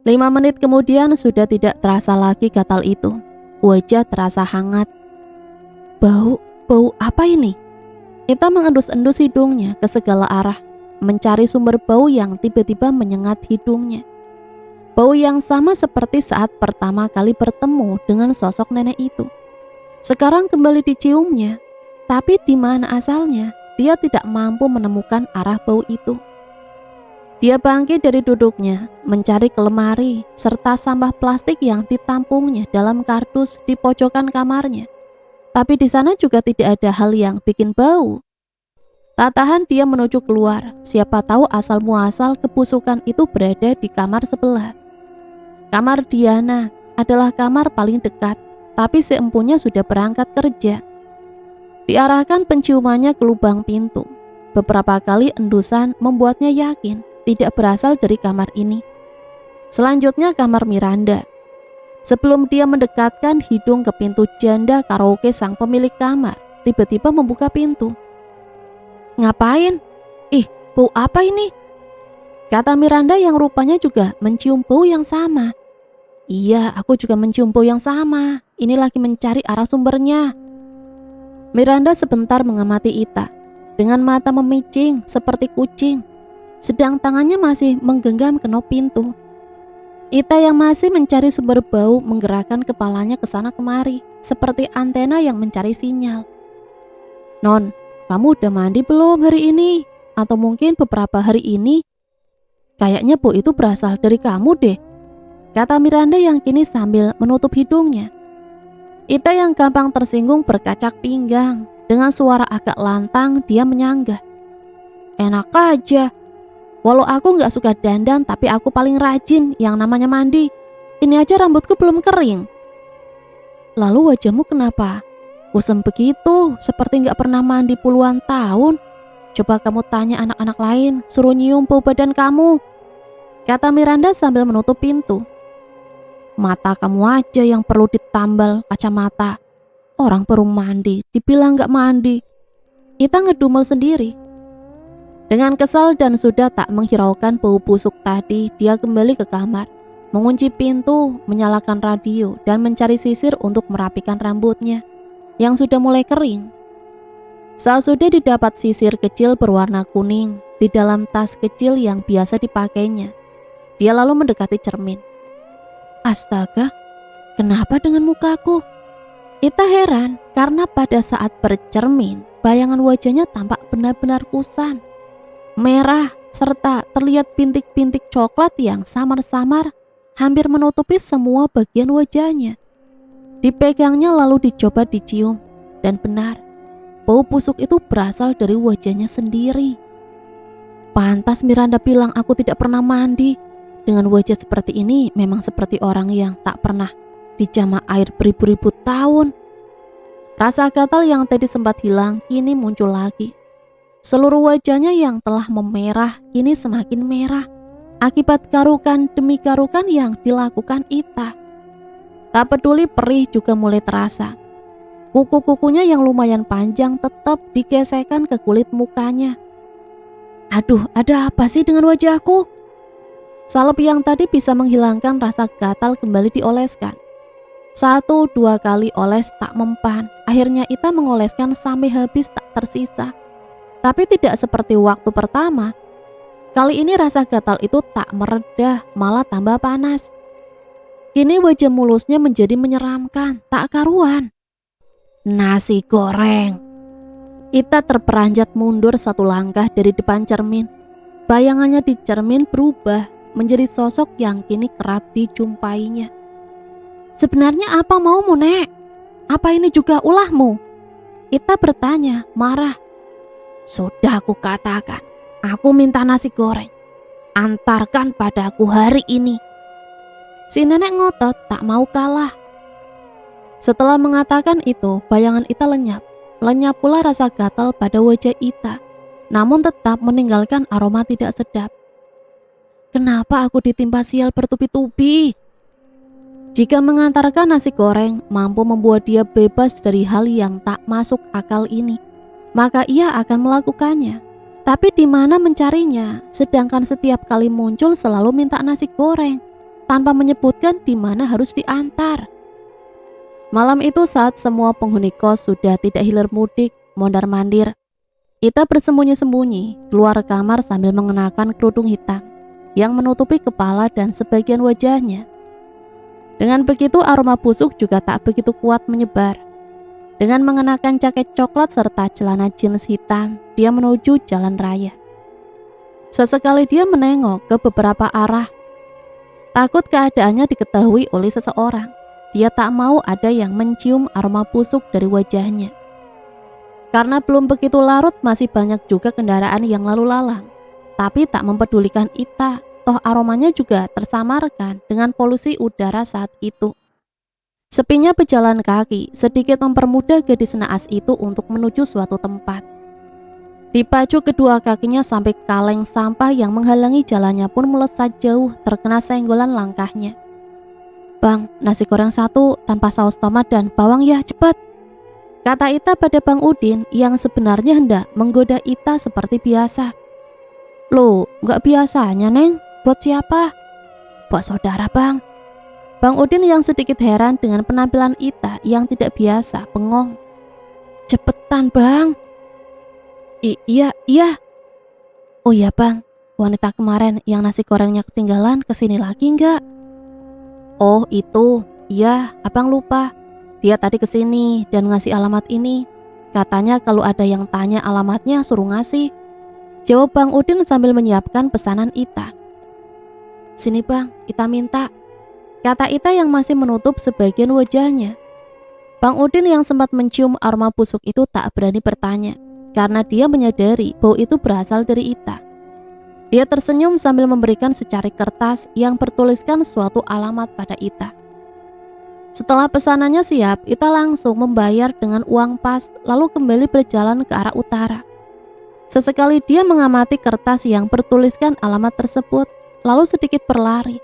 5 menit kemudian sudah tidak terasa lagi gatal itu. Wajah terasa hangat. Bau apa ini? Ita mengendus-endus hidungnya ke segala arah, mencari sumber bau yang tiba-tiba menyengat hidungnya. Bau yang sama seperti saat pertama kali bertemu dengan sosok nenek itu. Sekarang kembali diciumnya, tapi di mana asalnya, dia tidak mampu menemukan arah bau itu. Dia bangkit dari duduknya, mencari ke lemari, serta sampah plastik yang ditampungnya dalam kardus di pojokan kamarnya. Tapi di sana juga tidak ada hal yang bikin bau. Tak tahan dia menuju keluar, siapa tahu asal muasal kebusukan itu berada di kamar sebelah. Kamar Diana adalah kamar paling dekat, tapi si empunya sudah berangkat kerja. Diarahkan penciumannya ke lubang pintu. Beberapa kali endusan membuatnya yakin tidak berasal dari kamar ini. Selanjutnya kamar Miranda. Sebelum dia mendekatkan hidung ke pintu janda karaoke, sang pemilik kamar tiba-tiba membuka pintu. Ngapain? Ih, bau apa ini? Kata Miranda yang rupanya juga mencium bau yang sama. Iya, aku juga mencium bau yang sama. Ini lagi mencari arah sumbernya. Miranda sebentar mengamati Ita dengan mata memicing seperti kucing, sedang tangannya masih menggenggam kenop pintu. Ita yang masih mencari sumber bau menggerakkan kepalanya ke sana kemari seperti antena yang mencari sinyal. Non, kamu udah mandi belum hari ini? Atau mungkin beberapa hari ini? Kayaknya bau itu berasal dari kamu deh, kata Miranda yang kini sambil menutup hidungnya. Ita yang gampang tersinggung berkacak pinggang. Dengan suara agak lantang dia menyanggah. Enak aja. Walau aku gak suka dandan, tapi aku paling rajin yang namanya mandi. Ini aja rambutku belum kering. Lalu wajahmu kenapa? Kusem begitu, seperti gak pernah mandi puluhan tahun. Coba kamu tanya anak-anak lain, suruh nyium bau badan kamu, kata Miranda sambil menutup pintu. Mata kamu aja yang perlu ditambal kacamata. Orang baru mandi, dibilang gak mandi. Ita ngedumel sendiri. Dengan kesal dan sudah tak menghiraukan bau busuk tadi, dia kembali ke kamar, mengunci pintu, menyalakan radio, dan mencari sisir untuk merapikan rambutnya yang sudah mulai kering. Saat sudah didapat sisir kecil berwarna kuning di dalam tas kecil yang biasa dipakainya, dia lalu mendekati cermin. Astaga, kenapa dengan mukaku? Ita heran karena pada saat bercermin, bayangan wajahnya tampak benar-benar kusam, merah, serta terlihat bintik-bintik coklat yang samar-samar hampir menutupi semua bagian wajahnya. Dipegangnya lalu dicoba dicium, dan benar, bau busuk itu berasal dari wajahnya sendiri. Pantas Miranda bilang aku tidak pernah mandi. Dengan wajah seperti ini memang seperti orang yang tak pernah dijamah air beribu-ribu tahun. Rasa gatal yang tadi sempat hilang kini muncul lagi. Seluruh wajahnya yang telah memerah kini semakin merah. akibat karukan demi karukan yang dilakukan Ita. Tak peduli perih juga mulai terasa. Kuku-kukunya yang lumayan panjang tetap digesekkan ke kulit mukanya. Aduh, ada apa sih dengan wajahku? Salep yang tadi bisa menghilangkan rasa gatal kembali dioleskan. 1-2 kali oles tak mempan. Akhirnya Ita mengoleskan sampai habis tak tersisa. Tapi tidak seperti waktu pertama. Kali ini rasa gatal itu tak meredah, malah tambah panas. Kini wajah mulusnya menjadi menyeramkan, tak karuan. Nasi goreng. Ita terperanjat mundur 1 langkah dari depan cermin. Bayangannya di cermin berubah menjadi sosok yang kini kerap dijumpainya. Sebenarnya apa maumu, Nek? Apa ini juga ulahmu? Ita bertanya, marah. Sudah aku katakan, aku minta nasi goreng. Antarkan padaku hari ini. Si nenek ngotot tak mau kalah. Setelah mengatakan itu, bayangan Ita lenyap. Lenyap pula rasa gatal pada wajah Ita, namun tetap meninggalkan aroma tidak sedap. Kenapa aku ditimpa sial bertubi-tubi? Jika mengantarkan nasi goreng mampu membuat dia bebas dari hal yang tak masuk akal ini, maka ia akan melakukannya. Tapi di mana mencarinya? Sedangkan setiap kali muncul selalu minta nasi goreng, tanpa menyebutkan di mana harus diantar. Malam itu saat semua penghuni kos sudah tidak hilir mudik, mondar-mandir, Ita bersembunyi-sembunyi keluar kamar sambil mengenakan kerudung hitam yang menutupi kepala dan sebagian wajahnya. Dengan begitu aroma busuk juga tak begitu kuat menyebar. Dengan mengenakan jaket coklat serta celana jeans hitam, dia menuju jalan raya. Sesekali dia menengok ke beberapa arah. Takut keadaannya diketahui oleh seseorang. Dia tak mau ada yang mencium aroma busuk dari wajahnya. Karena belum begitu larut, masih banyak juga kendaraan yang lalu lalang. Tapi tak mempedulikan Ita, toh aromanya juga tersamarkan dengan polusi udara saat itu. Sepinya pejalan kaki sedikit mempermudah gadis naas itu untuk menuju suatu tempat. Dipacu kedua kakinya sampai kaleng sampah yang menghalangi jalannya pun melesat jauh terkena senggolan langkahnya. Bang, nasi goreng 1 tanpa saus tomat dan bawang ya, cepat. Kata Ita pada Bang Udin yang sebenarnya hendak menggoda Ita seperti biasa. Loh, gak biasanya, Neng? Buat siapa? Buat saudara, Bang. Bang Udin yang sedikit heran dengan penampilan Ita yang tidak biasa, bengong. Cepetan, Bang. Iya. Oh iya, Bang. Wanita kemarin yang nasi gorengnya ketinggalan kesini lagi enggak? Oh itu, iya, abang lupa. Dia tadi kesini dan ngasih alamat ini. Katanya kalau ada yang tanya alamatnya suruh ngasih. Jawab Bang Udin sambil menyiapkan pesanan Ita. Sini Bang, Ita minta. Kata Ita yang masih menutup sebagian wajahnya. Bang Udin yang sempat mencium aroma busuk itu tak berani bertanya, karena dia menyadari bau itu berasal dari Ita. Dia tersenyum sambil memberikan secari kertas yang bertuliskan suatu alamat pada Ita. Setelah pesanannya siap, Ita langsung membayar dengan uang pas, lalu kembali berjalan ke arah utara. Sesekali dia mengamati kertas yang bertuliskan alamat tersebut, lalu sedikit berlari.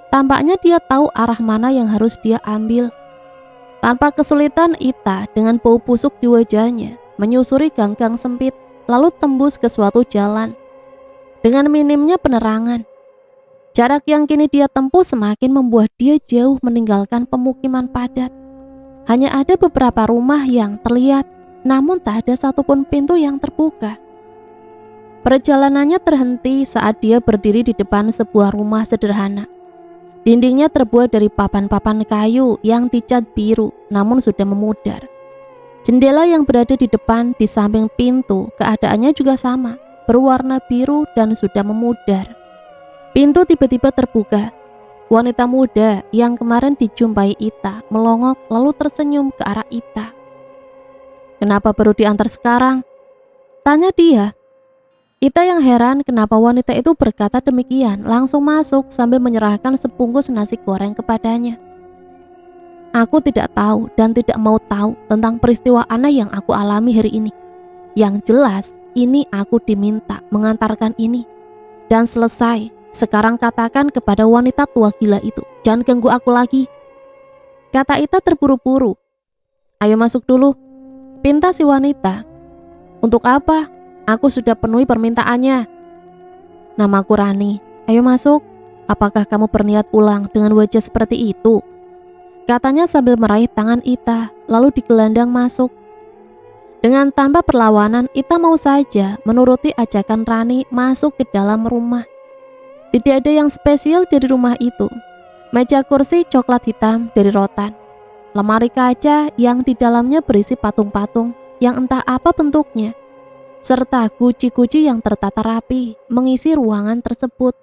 Tampaknya dia tahu arah mana yang harus dia ambil. Tanpa kesulitan, Ita dengan bau busuk di wajahnya menyusuri gang-gang sempit, lalu tembus ke suatu jalan. Dengan minimnya penerangan, jarak yang kini dia tempuh semakin membuat dia jauh meninggalkan pemukiman padat. Hanya ada beberapa rumah yang terlihat, namun tak ada satupun pintu yang terbuka. Perjalanannya terhenti saat dia berdiri di depan sebuah rumah sederhana. Dindingnya terbuat dari papan-papan kayu yang dicat biru, namun sudah memudar. Jendela yang berada di depan di samping pintu keadaannya juga sama, berwarna biru dan sudah memudar. Pintu tiba-tiba terbuka. Wanita muda yang kemarin dijumpai Ita melongok lalu tersenyum ke arah Ita. Kenapa baru diantar sekarang? Tanya dia. Ita yang heran kenapa wanita itu berkata demikian, langsung masuk sambil menyerahkan sebungkus nasi goreng kepadanya. Aku tidak tahu dan tidak mau tahu tentang peristiwa aneh yang aku alami hari ini. Yang jelas, ini aku diminta mengantarkan ini. Dan selesai, Sekarang katakan kepada wanita tua gila itu, jangan ganggu aku lagi. Kata Ita terburu-buru. Ayo masuk dulu, pinta si wanita. Untuk apa? Aku sudah penuhi permintaannya. Namaku Rani, ayo masuk. Apakah kamu berniat pulang dengan wajah seperti itu? Katanya sambil meraih tangan Ita, lalu digelandang masuk. Dengan tanpa perlawanan, Ita mau saja menuruti ajakan Rani masuk ke dalam rumah. Tidak ada yang spesial dari rumah itu. Meja kursi coklat hitam dari rotan. Lemari kaca yang di dalamnya berisi patung-patung yang entah apa bentuknya. Serta guci-guci yang tertata rapi mengisi ruangan tersebut.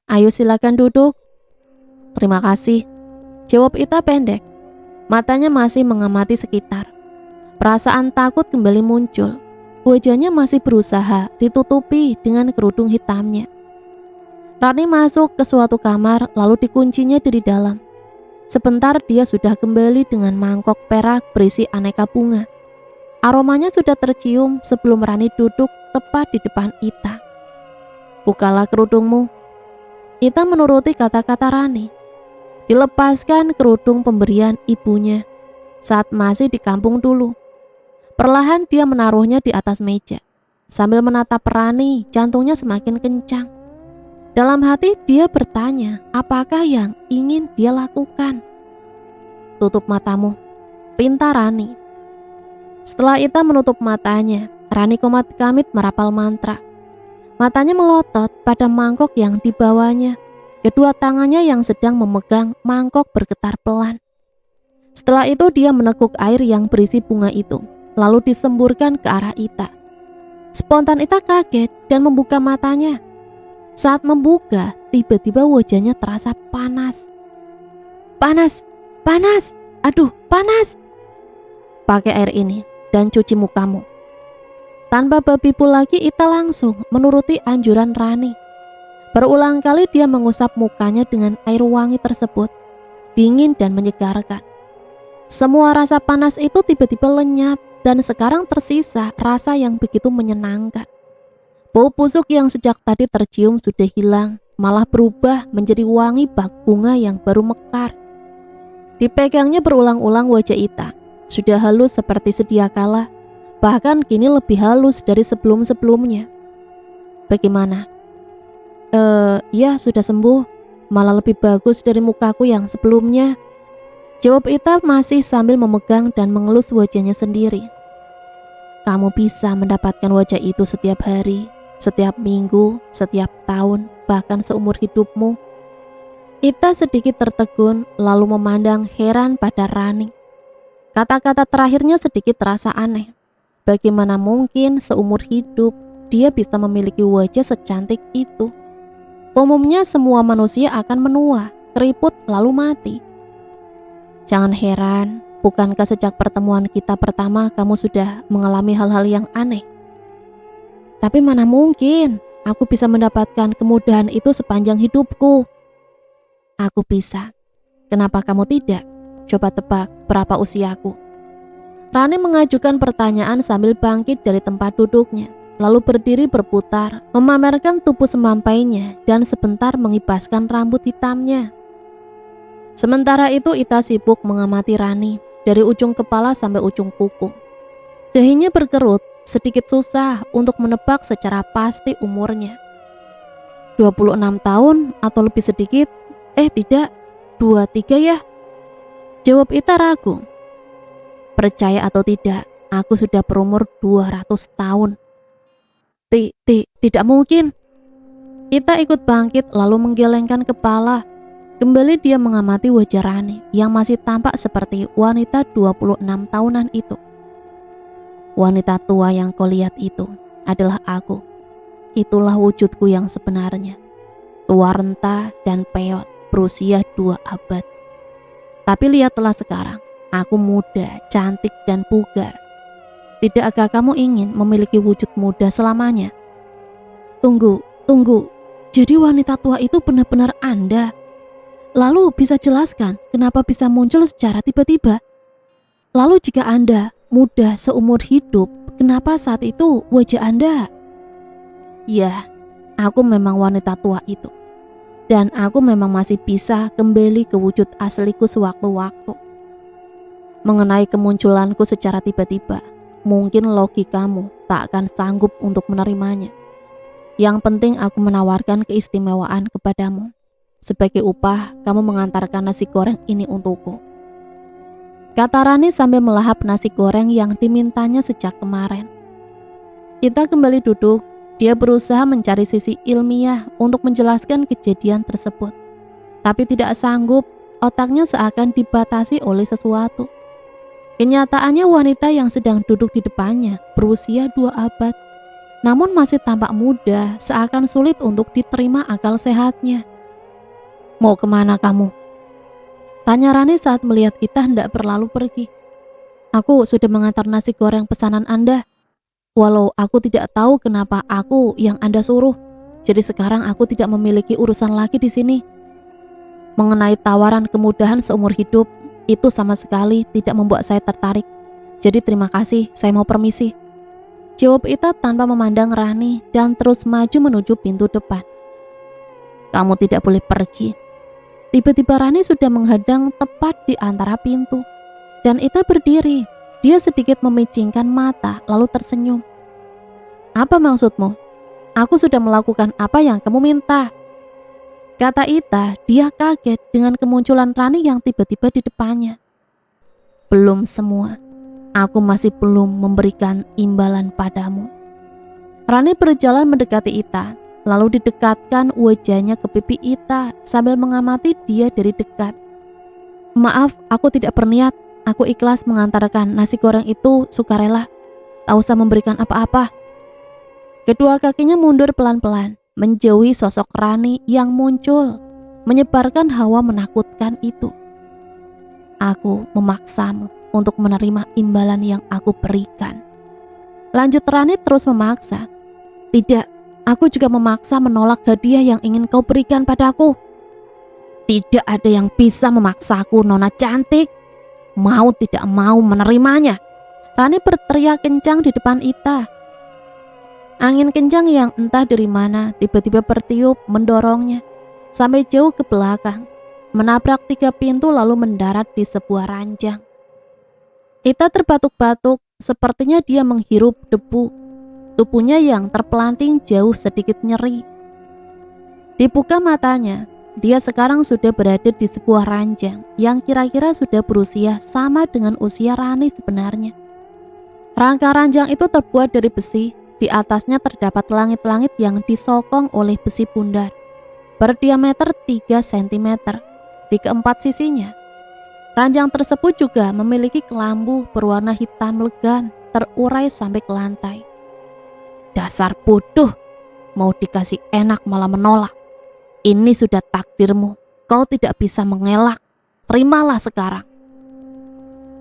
Ayo silakan duduk. Terima kasih. Jawab Ita pendek. Matanya masih mengamati sekitar. Perasaan takut kembali muncul. Wajahnya masih berusaha ditutupi dengan kerudung hitamnya. Rani masuk ke suatu kamar lalu dikuncinya dari dalam. Sebentar dia sudah kembali dengan mangkok perak berisi aneka bunga. Aromanya sudah tercium sebelum Rani duduk tepat di depan Ita. Bukalah kerudungmu. Ita menuruti kata-kata Rani. Dilepaskan kerudung pemberian ibunya saat masih di kampung dulu. Perlahan dia menaruhnya di atas meja. Sambil menatap Rani, jantungnya semakin kencang. Dalam hati dia bertanya, apakah yang ingin dia lakukan? Tutup matamu, pinta Rani. Setelah Ita menutup matanya, Rani komat kamit merapal mantra. Matanya melotot pada mangkok yang dibawanya. Kedua tangannya yang sedang memegang mangkok bergetar pelan. Setelah itu dia meneguk air yang berisi bunga itu, lalu disemburkan ke arah Ita. Spontan Ita kaget dan membuka matanya. Saat membuka, tiba-tiba wajahnya terasa panas. Panas, panas, aduh panas. Pakai air ini dan cuci mukamu. Tanpa berpipu lagi, Ita langsung menuruti anjuran Rani. Berulang kali dia mengusap mukanya dengan air wangi tersebut, dingin dan menyegarkan. Semua rasa panas itu tiba-tiba lenyap dan sekarang tersisa rasa yang begitu menyenangkan. Bau busuk yang sejak tadi tercium sudah hilang, malah berubah menjadi wangi bak bunga yang baru mekar. Dipegangnya berulang-ulang wajah Ita, sudah halus seperti sedia kala, bahkan kini lebih halus dari sebelum-sebelumnya. Bagaimana? Ya sudah sembuh, malah lebih bagus dari mukaku yang sebelumnya. Jawab Ita masih sambil memegang dan mengelus wajahnya sendiri. Kamu bisa mendapatkan wajah itu setiap hari, setiap minggu, setiap tahun, bahkan seumur hidupmu. Ita sedikit tertegun lalu memandang heran pada Rani. Kata-kata terakhirnya sedikit terasa aneh. Bagaimana mungkin seumur hidup dia bisa memiliki wajah secantik itu? Umumnya semua manusia akan menua, keriput lalu mati. Jangan heran, bukankah sejak pertemuan kita pertama kamu sudah mengalami hal-hal yang aneh? Tapi mana mungkin aku bisa mendapatkan kemudahan itu sepanjang hidupku. Aku bisa. Kenapa kamu tidak? Coba tebak berapa usiaku. Rani mengajukan pertanyaan sambil bangkit dari tempat duduknya, lalu berdiri berputar, memamerkan tubuh semampainya dan sebentar mengibaskan rambut hitamnya. Sementara itu Ita sibuk mengamati Rani dari ujung kepala sampai ujung kuku. Dahinya berkerut, sedikit susah untuk menebak secara pasti umurnya. 26 tahun atau lebih sedikit? Tidak, 23 ya? Jawab Ita ragu. Percaya atau tidak, aku sudah berumur 200 tahun. Tidak mungkin. Ita ikut bangkit lalu menggelengkan kepala. Kembali dia mengamati wajah Rani yang masih tampak seperti wanita 26 tahunan itu. Wanita tua yang kau lihat itu adalah aku. Itulah wujudku yang sebenarnya. Tua renta dan peot, berusia 2 abad. Tapi lihatlah sekarang, aku muda, cantik dan bugar. Tidakkah kamu ingin memiliki wujud muda selamanya? Tunggu. Jadi wanita tua itu benar-benar Anda? Lalu bisa jelaskan kenapa bisa muncul secara tiba-tiba? Lalu jika Anda muda seumur hidup, kenapa saat itu wajah Anda? Ya, aku memang wanita tua itu. Dan aku memang masih bisa kembali ke wujud asliku sewaktu-waktu. Mengenai kemunculanku secara tiba-tiba, mungkin logikamu tak akan sanggup untuk menerimanya. Yang penting aku menawarkan keistimewaan kepadamu. Sebagai upah, kamu mengantarkan nasi goreng ini untukku. Kata Rani sambil melahap nasi goreng yang dimintanya sejak kemarin. Kita kembali duduk. Dia berusaha mencari sisi ilmiah untuk menjelaskan kejadian tersebut. Tapi tidak sanggup, otaknya seakan dibatasi oleh sesuatu. Kenyataannya wanita yang sedang duduk di depannya berusia 2 abad. Namun masih tampak muda, seakan sulit untuk diterima akal sehatnya. Mau kemana kamu? Tanya Rani saat melihat Ita hendak berlalu pergi. Aku sudah mengantar nasi goreng pesanan Anda. Walau aku tidak tahu kenapa aku yang Anda suruh. Jadi sekarang aku tidak memiliki urusan lagi di sini. Mengenai tawaran kemudahan seumur hidup, itu sama sekali tidak membuat saya tertarik. Jadi terima kasih, saya mau permisi. Jawab Ita tanpa memandang Rani dan terus maju menuju pintu depan. Kamu tidak boleh pergi. Tiba-tiba Rani sudah menghadang tepat di antara pintu. Dan Ita berdiri. Dia sedikit memicingkan mata lalu tersenyum. Apa maksudmu? Aku sudah melakukan apa yang kamu minta. Kata Ita, dia kaget dengan kemunculan Rani yang tiba-tiba di depannya. Belum semua. Aku masih belum memberikan imbalan padamu. Rani berjalan mendekati Ita, lalu didekatkan wajahnya ke pipi Ita sambil mengamati dia dari dekat. Maaf, aku tidak berniat. Aku ikhlas mengantarkan nasi goreng itu sukarela. Tak usah memberikan apa-apa. Kedua kakinya mundur pelan-pelan, menjauhi sosok Rani yang muncul, menyebarkan hawa menakutkan itu. Aku memaksamu untuk menerima imbalan yang aku berikan. Lanjut Rani terus memaksa. Tidak, aku juga memaksa menolak hadiah yang ingin kau berikan padaku. Tidak ada yang bisa memaksaku, Nona cantik. Mau tidak mau menerimanya. Rani berteriak kencang di depan Ita. Angin kencang yang entah dari mana tiba-tiba bertiup mendorongnya sampai jauh ke belakang, menabrak 3 pintu lalu mendarat di sebuah ranjang. Ita terbatuk-batuk, sepertinya dia menghirup debu. Tubuhnya yang terpelanting jauh sedikit nyeri. Dibuka matanya. Dia sekarang sudah berada di sebuah ranjang yang kira-kira sudah berusia sama dengan usia Rani sebenarnya. Rangka ranjang itu terbuat dari besi, di atasnya terdapat langit-langit yang disokong oleh besi bundar, berdiameter 3 cm di keempat sisinya. Ranjang tersebut juga memiliki kelambu berwarna hitam legam terurai sampai ke lantai. Dasar bodoh, mau dikasih enak malah menolak. Ini sudah takdirmu, kau tidak bisa mengelak, terimalah sekarang.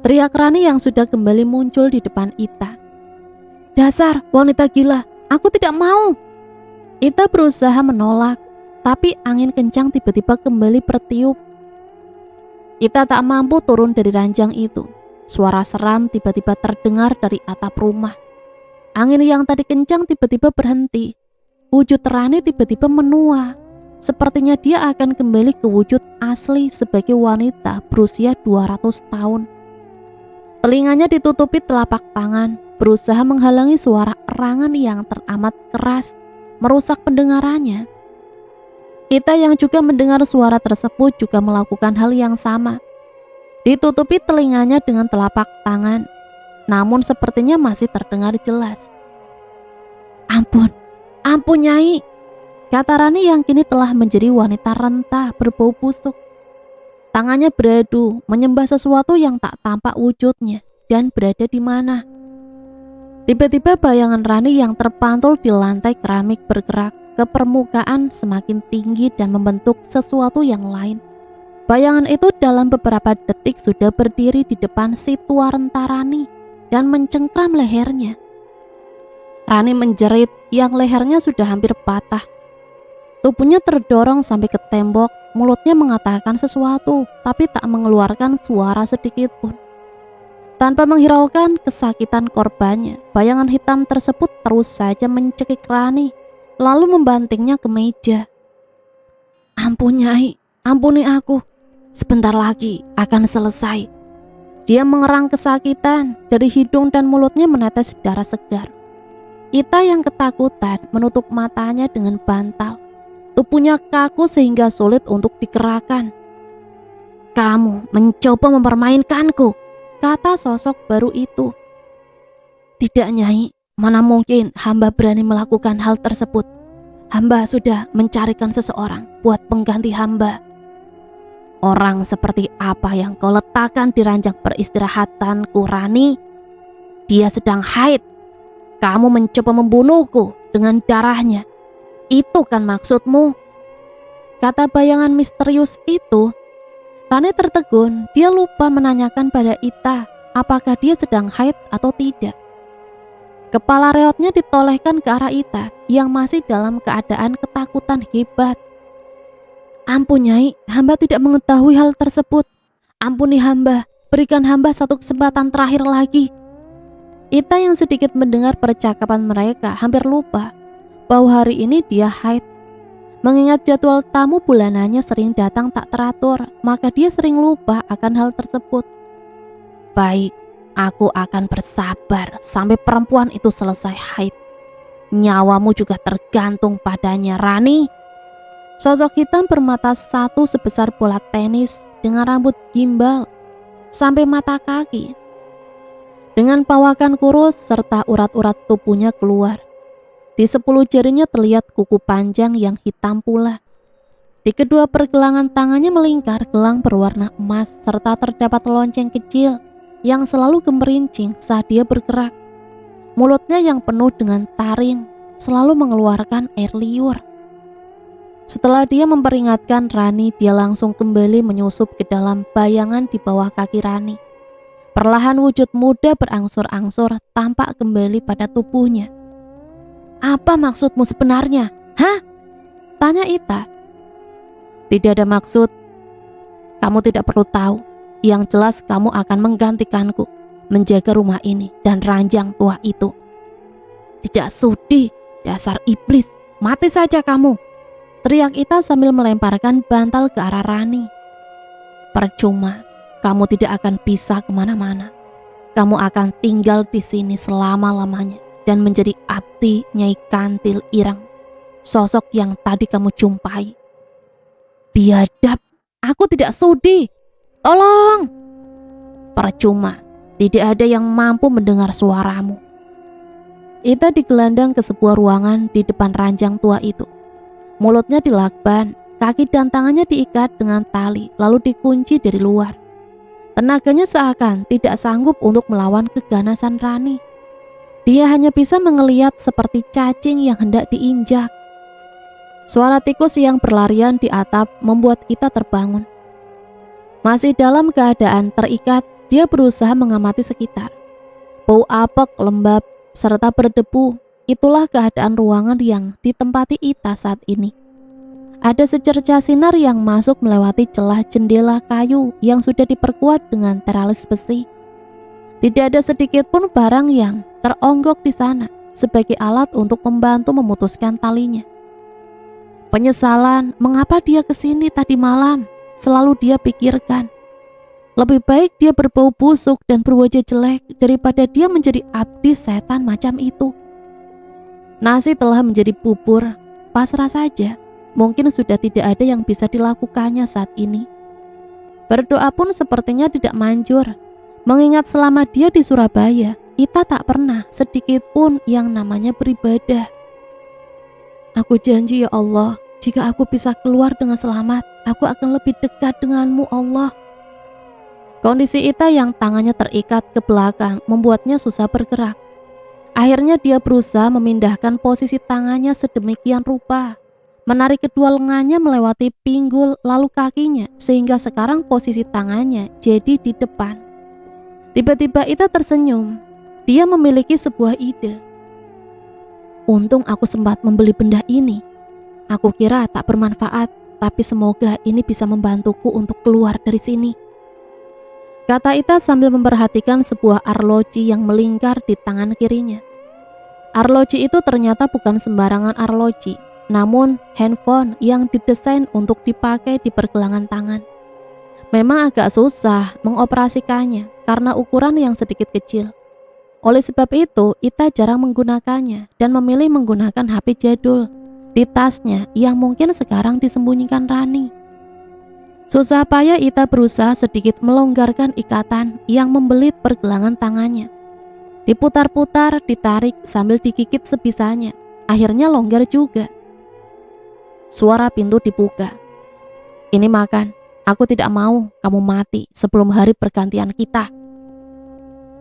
Teriak Rani yang sudah kembali muncul di depan Ita. Dasar wanita gila, aku tidak mau. Ita berusaha menolak, tapi angin kencang tiba-tiba kembali bertiup. Ita tak mampu turun dari ranjang itu. Suara seram tiba-tiba terdengar dari atap rumah. Angin yang tadi kencang tiba-tiba berhenti. Wujud Rani tiba-tiba menua. Sepertinya dia akan kembali ke wujud asli sebagai wanita berusia 200 tahun. Telinganya ditutupi telapak tangan, berusaha menghalangi suara erangan yang teramat keras, merusak pendengarannya. Ita yang juga mendengar suara tersebut juga melakukan hal yang sama. Ditutupi telinganya dengan telapak tangan, namun sepertinya masih terdengar jelas. Ampun, ampun Nyai. Kata Rani yang kini telah menjadi wanita renta berbau busuk. Tangannya beradu menyembah sesuatu yang tak tampak wujudnya dan berada di mana. Tiba-tiba bayangan Rani yang terpantul di lantai keramik bergerak ke permukaan semakin tinggi dan membentuk sesuatu yang lain. Bayangan itu dalam beberapa detik sudah berdiri di depan si tua renta Rani dan mencengkram lehernya. Rani menjerit yang lehernya sudah hampir patah. Tubuhnya terdorong sampai ke tembok, mulutnya mengatakan sesuatu, tapi tak mengeluarkan suara sedikit pun. Tanpa menghiraukan kesakitan korbannya, bayangan hitam tersebut terus saja mencekik Rani, lalu membantingnya ke meja. "Ampun Nyai, ampuni aku. Sebentar lagi akan selesai." Dia mengerang kesakitan, dari hidung dan mulutnya menetes darah segar. Ita yang ketakutan menutup matanya dengan bantal. Tubuhnya kaku sehingga sulit untuk digerakkan. "Kamu mencoba mempermainkanku," kata sosok baru itu. "Tidak Nyai, mana mungkin hamba berani melakukan hal tersebut. Hamba sudah mencarikan seseorang buat pengganti hamba." "Orang seperti apa yang kau letakkan di ranjang peristirahatanku, Rani? Dia sedang haid. Kamu mencoba membunuhku dengan darahnya. Itu kan maksudmu?" Kata bayangan misterius itu. Rani tertegun, dia lupa menanyakan pada Ita apakah dia sedang haid atau tidak. Kepala reotnya ditolehkan ke arah Ita yang masih dalam keadaan ketakutan hebat. "Ampun Nyai, hamba tidak mengetahui hal tersebut. Ampuni hamba, berikan hamba satu kesempatan terakhir lagi." Ita yang sedikit mendengar percakapan mereka hampir lupa bahwa hari ini dia haid. Mengingat jadwal tamu bulanannya sering datang tak teratur, maka dia sering lupa akan hal tersebut. "Baik, aku akan bersabar sampai perempuan itu selesai haid. Nyawamu juga tergantung padanya, Rani." Sosok hitam bermata satu sebesar bola tenis dengan rambut gimbal sampai mata kaki. Dengan pawakan kurus serta urat-urat tubuhnya keluar. Di 10 jarinya terlihat kuku panjang yang hitam pula. Di kedua pergelangan tangannya melingkar gelang berwarna emas serta terdapat lonceng kecil yang selalu gemerincing saat dia bergerak. Mulutnya yang penuh dengan taring selalu mengeluarkan air liur. Setelah dia memperingatkan Rani, dia langsung kembali menyusup ke dalam bayangan di bawah kaki Rani. Perlahan wujud muda berangsur-angsur tampak kembali pada tubuhnya. "Apa maksudmu sebenarnya? Hah?" tanya Ita. "Tidak ada maksud. Kamu tidak perlu tahu. Yang jelas kamu akan menggantikanku menjaga rumah ini dan ranjang tua itu." "Tidak sudi, dasar iblis, mati saja kamu!" teriak Ita sambil melemparkan bantal ke arah Rani. "Percuma, kamu tidak akan bisa kemana-mana. Kamu akan tinggal di sini selama-lamanya dan menjadi abdi Nyai Kantil Ireng, sosok yang tadi kamu jumpai." "Biadab, aku tidak sudi. Tolong!" "Percuma, tidak ada yang mampu mendengar suaramu." Ita digelandang ke sebuah ruangan di depan ranjang tua itu. Mulutnya dilakban, kaki dan tangannya diikat dengan tali lalu dikunci dari luar. Tenaganya seakan tidak sanggup untuk melawan keganasan Rani. Dia hanya bisa mengeliat seperti cacing yang hendak diinjak. Suara tikus yang berlarian di atap membuat Ita terbangun. Masih dalam keadaan terikat, dia berusaha mengamati sekitar. Bau apek lembab serta berdebu, itulah keadaan ruangan yang ditempati Ita saat ini. Ada secercah sinar yang masuk melewati celah jendela kayu yang sudah diperkuat dengan teralis besi. Tidak ada sedikit pun barang yang teronggok di sana sebagai alat untuk membantu memutuskan talinya. Penyesalan mengapa dia kesini tadi malam selalu dia pikirkan. Lebih baik dia berbau busuk dan berwajah jelek daripada dia menjadi abdi setan macam itu. Nasi telah menjadi bubur, pasrah saja. Mungkin sudah tidak ada yang bisa dilakukannya saat ini. Berdoa pun sepertinya tidak manjur. Mengingat selama dia di Surabaya, Ita tak pernah sedikit pun yang namanya beribadah. "Aku janji ya Allah, jika aku bisa keluar dengan selamat, aku akan lebih dekat denganmu Allah." Kondisi Ita yang tangannya terikat ke belakang membuatnya susah bergerak. Akhirnya dia berusaha memindahkan posisi tangannya sedemikian rupa, menarik kedua lengannya melewati pinggul lalu kakinya sehingga sekarang posisi tangannya jadi di depan. Tiba-tiba Ita tersenyum. Dia memiliki sebuah ide. "Untung aku sempat membeli benda ini. Aku kira tak bermanfaat, tapi semoga ini bisa membantuku untuk keluar dari sini," kata Ita sambil memperhatikan sebuah arloji yang melingkar di tangan kirinya. Arloji itu ternyata bukan sembarangan arloji, namun handphone yang didesain untuk dipakai di pergelangan tangan. Memang agak susah mengoperasikannya karena ukuran yang sedikit kecil. Oleh sebab itu, Ita jarang menggunakannya dan memilih menggunakan HP jadul di tasnya yang mungkin sekarang disembunyikan Rani. Susah payah Ita berusaha sedikit melonggarkan ikatan yang membelit pergelangan tangannya. Diputar-putar, ditarik sambil digigit sebisanya. Akhirnya longgar juga. Suara pintu dibuka. "Ini makan. Aku tidak mau kamu mati sebelum hari pergantian kita,"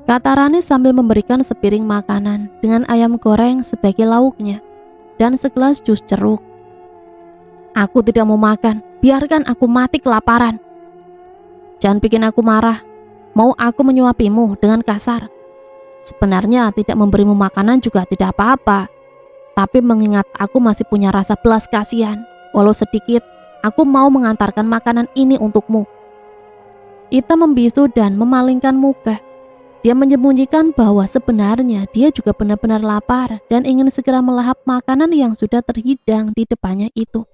kata Rani sambil memberikan sepiring makanan dengan ayam goreng sebagai lauknya dan segelas jus jeruk. "Aku tidak mau makan. Biarkan aku mati kelaparan." "Jangan bikin aku marah. Mau aku menyuapimu dengan kasar? Sebenarnya tidak memberimu makanan juga tidak apa-apa. Tapi mengingat aku masih punya rasa belas kasihan, walau sedikit, aku mau mengantarkan makanan ini untukmu." Ita membisu dan memalingkan muka. Dia menyembunyikan bahwa sebenarnya dia juga benar-benar lapar dan ingin segera melahap makanan yang sudah terhidang di depannya itu.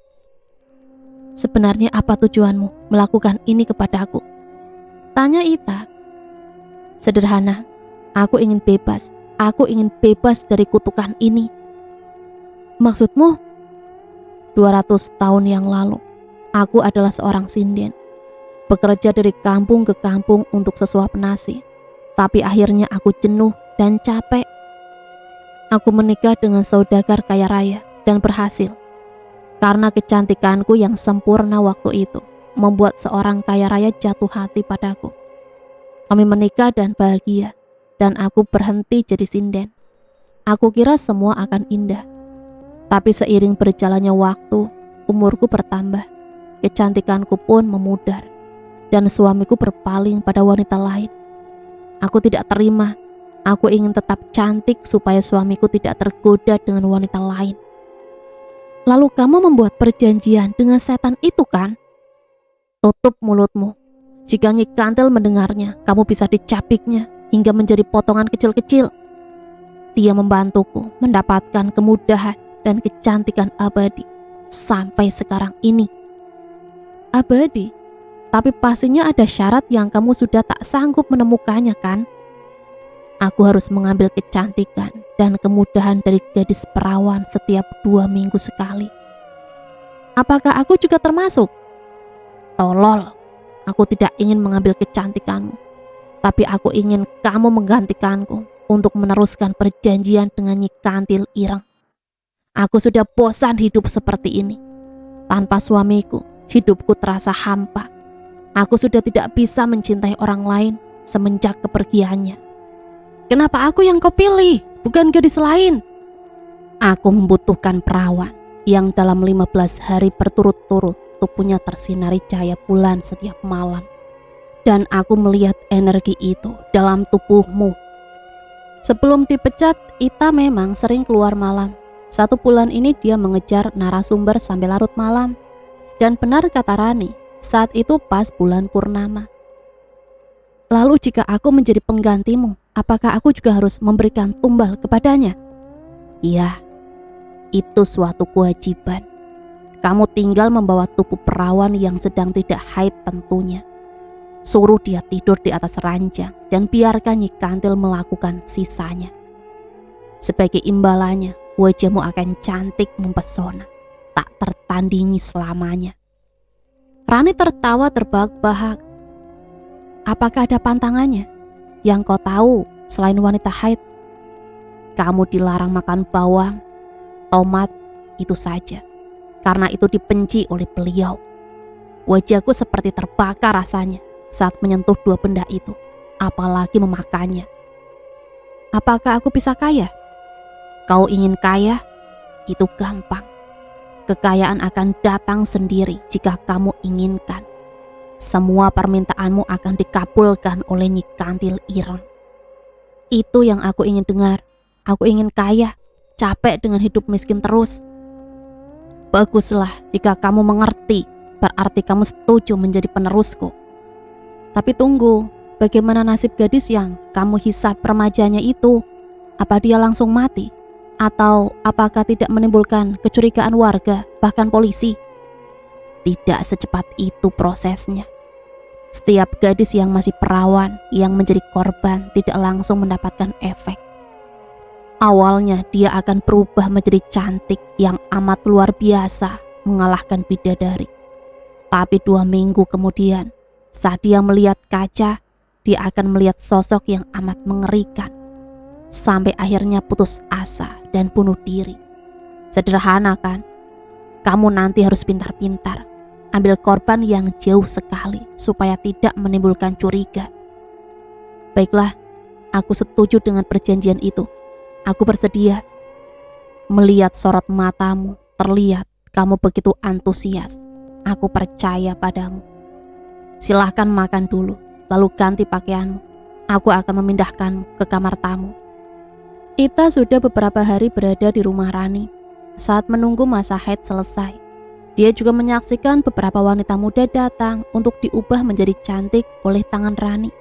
"Sebenarnya apa tujuanmu melakukan ini kepadaku?" tanya Ita. "Sederhana. Aku ingin bebas. Aku ingin bebas dari kutukan ini." "Maksudmu?" 200 tahun yang lalu, aku adalah seorang sinden. Bekerja dari kampung ke kampung untuk sesuap nasi. Tapi akhirnya aku jenuh dan capek. Aku menikah dengan saudagar kaya raya dan berhasil. Karena kecantikanku yang sempurna waktu itu membuat seorang kaya raya jatuh hati padaku. Kami menikah dan bahagia. Dan aku berhenti jadi sinden. Aku kira semua akan indah. Tapi seiring berjalannya waktu, umurku bertambah. Kecantikanku pun memudar. Dan suamiku berpaling pada wanita lain. Aku tidak terima. Aku ingin tetap cantik supaya suamiku tidak tergoda dengan wanita lain. Lalu kamu membuat perjanjian dengan setan itu kan? Tutup mulutmu. Jika Nyi Kantil mendengarnya, kamu bisa dicapiknya hingga menjadi potongan kecil-kecil. Dia membantuku mendapatkan kemudahan dan kecantikan abadi sampai sekarang ini. Abadi? Tapi pastinya ada syarat yang kamu sudah tak sanggup menemukannya kan? Aku harus mengambil kecantikan dan kemudahan dari gadis perawan setiap 2 minggu sekali. Apakah aku juga termasuk? Tolol, aku tidak ingin mengambil kecantikanmu. Tapi aku ingin kamu menggantikanku untuk meneruskan perjanjian dengan Nyi Kantil Ireng. Aku sudah bosan hidup seperti ini. Tanpa suamiku, hidupku terasa hampa. Aku sudah tidak bisa mencintai orang lain semenjak kepergiannya. Kenapa aku yang kau pilih, bukan gadis lain? Aku membutuhkan perawan yang dalam 15 hari berturut-turut tubuhnya tersinari cahaya bulan setiap malam. Dan aku melihat energi itu dalam tubuhmu. Sebelum dipecat, Ita memang sering keluar malam. 1 bulan ini dia mengejar narasumber sampai larut malam. Dan benar kata Rani, saat itu pas bulan purnama. Lalu jika aku menjadi penggantimu, apakah aku juga harus memberikan tumbal kepadanya? Iya, itu suatu kewajiban. Kamu tinggal membawa tubuh perawan yang sedang tidak haid tentunya. Suruh dia tidur di atas ranjang dan biarkan Nyi Kantil melakukan sisanya. Sebagai imbalannya, wajahmu akan cantik mempesona, tak tertandingi selamanya. Rani tertawa terbahak-bahak. Apakah ada pantangannya? Yang kau tahu selain wanita haid? Kamu dilarang makan bawang, tomat, itu saja. Karena itu dibenci oleh beliau. Wajahku seperti terbakar rasanya saat menyentuh 2 benda itu, apalagi memakannya. Apakah aku bisa kaya? Kau ingin kaya? Itu gampang. Kekayaan akan datang sendiri jika kamu inginkan. Semua permintaanmu akan dikabulkan oleh Nyi Kantil Ireng. Itu yang aku ingin dengar. Aku ingin kaya, capek dengan hidup miskin terus. Baguslah jika kamu mengerti, berarti kamu setuju menjadi penerusku. Tapi tunggu, bagaimana nasib gadis yang kamu hisap remajanya itu? Apa dia langsung mati? Atau apakah tidak menimbulkan kecurigaan warga, bahkan polisi? Tidak secepat itu prosesnya. Setiap gadis yang masih perawan yang menjadi korban tidak langsung mendapatkan efek. Awalnya dia akan berubah menjadi cantik yang amat luar biasa, mengalahkan bidadari. Tapi 2 minggu kemudian, saat dia melihat kaca, dia akan melihat sosok yang amat mengerikan. Sampai akhirnya putus asa dan bunuh diri. Sederhana kan? Kamu nanti harus pintar-pintar. Ambil korban yang jauh sekali supaya tidak menimbulkan curiga. Baiklah, aku setuju dengan perjanjian itu. Aku bersedia. Melihat sorot matamu, terlihat kamu begitu antusias. Aku percaya padamu. Silahkan makan dulu, lalu ganti pakaianmu. Aku akan memindahkanmu ke kamar tamu. Ita sudah beberapa hari berada di rumah Rani. Saat menunggu masa haid selesai, dia juga menyaksikan beberapa wanita muda datang untuk diubah menjadi cantik oleh tangan Rani.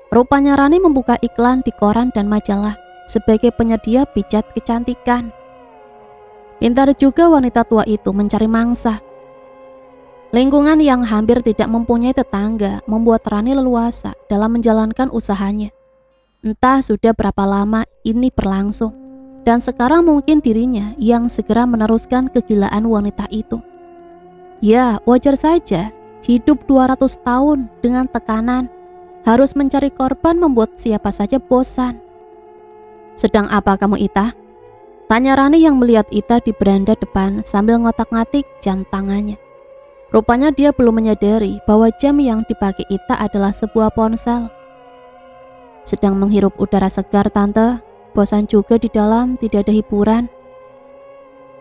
Rupanya Rani membuka iklan di koran dan majalah sebagai penyedia pijat kecantikan. Pintar juga wanita tua itu mencari mangsa. Lingkungan yang hampir tidak mempunyai tetangga membuat Rani leluasa dalam menjalankan usahanya. Entah sudah berapa lama ini berlangsung, dan sekarang mungkin dirinya yang segera meneruskan kegilaan wanita itu. Ya, wajar saja, hidup 200 tahun dengan tekanan, harus mencari korban membuat siapa saja bosan. Sedang apa kamu, Ita? Tanya Rani yang melihat Ita di beranda depan sambil ngotak-ngatik jam tangannya. Rupanya dia belum menyadari bahwa jam yang dipakai Ita adalah sebuah ponsel. Sedang menghirup udara segar, Tante. Bosan juga di dalam, tidak ada hiburan.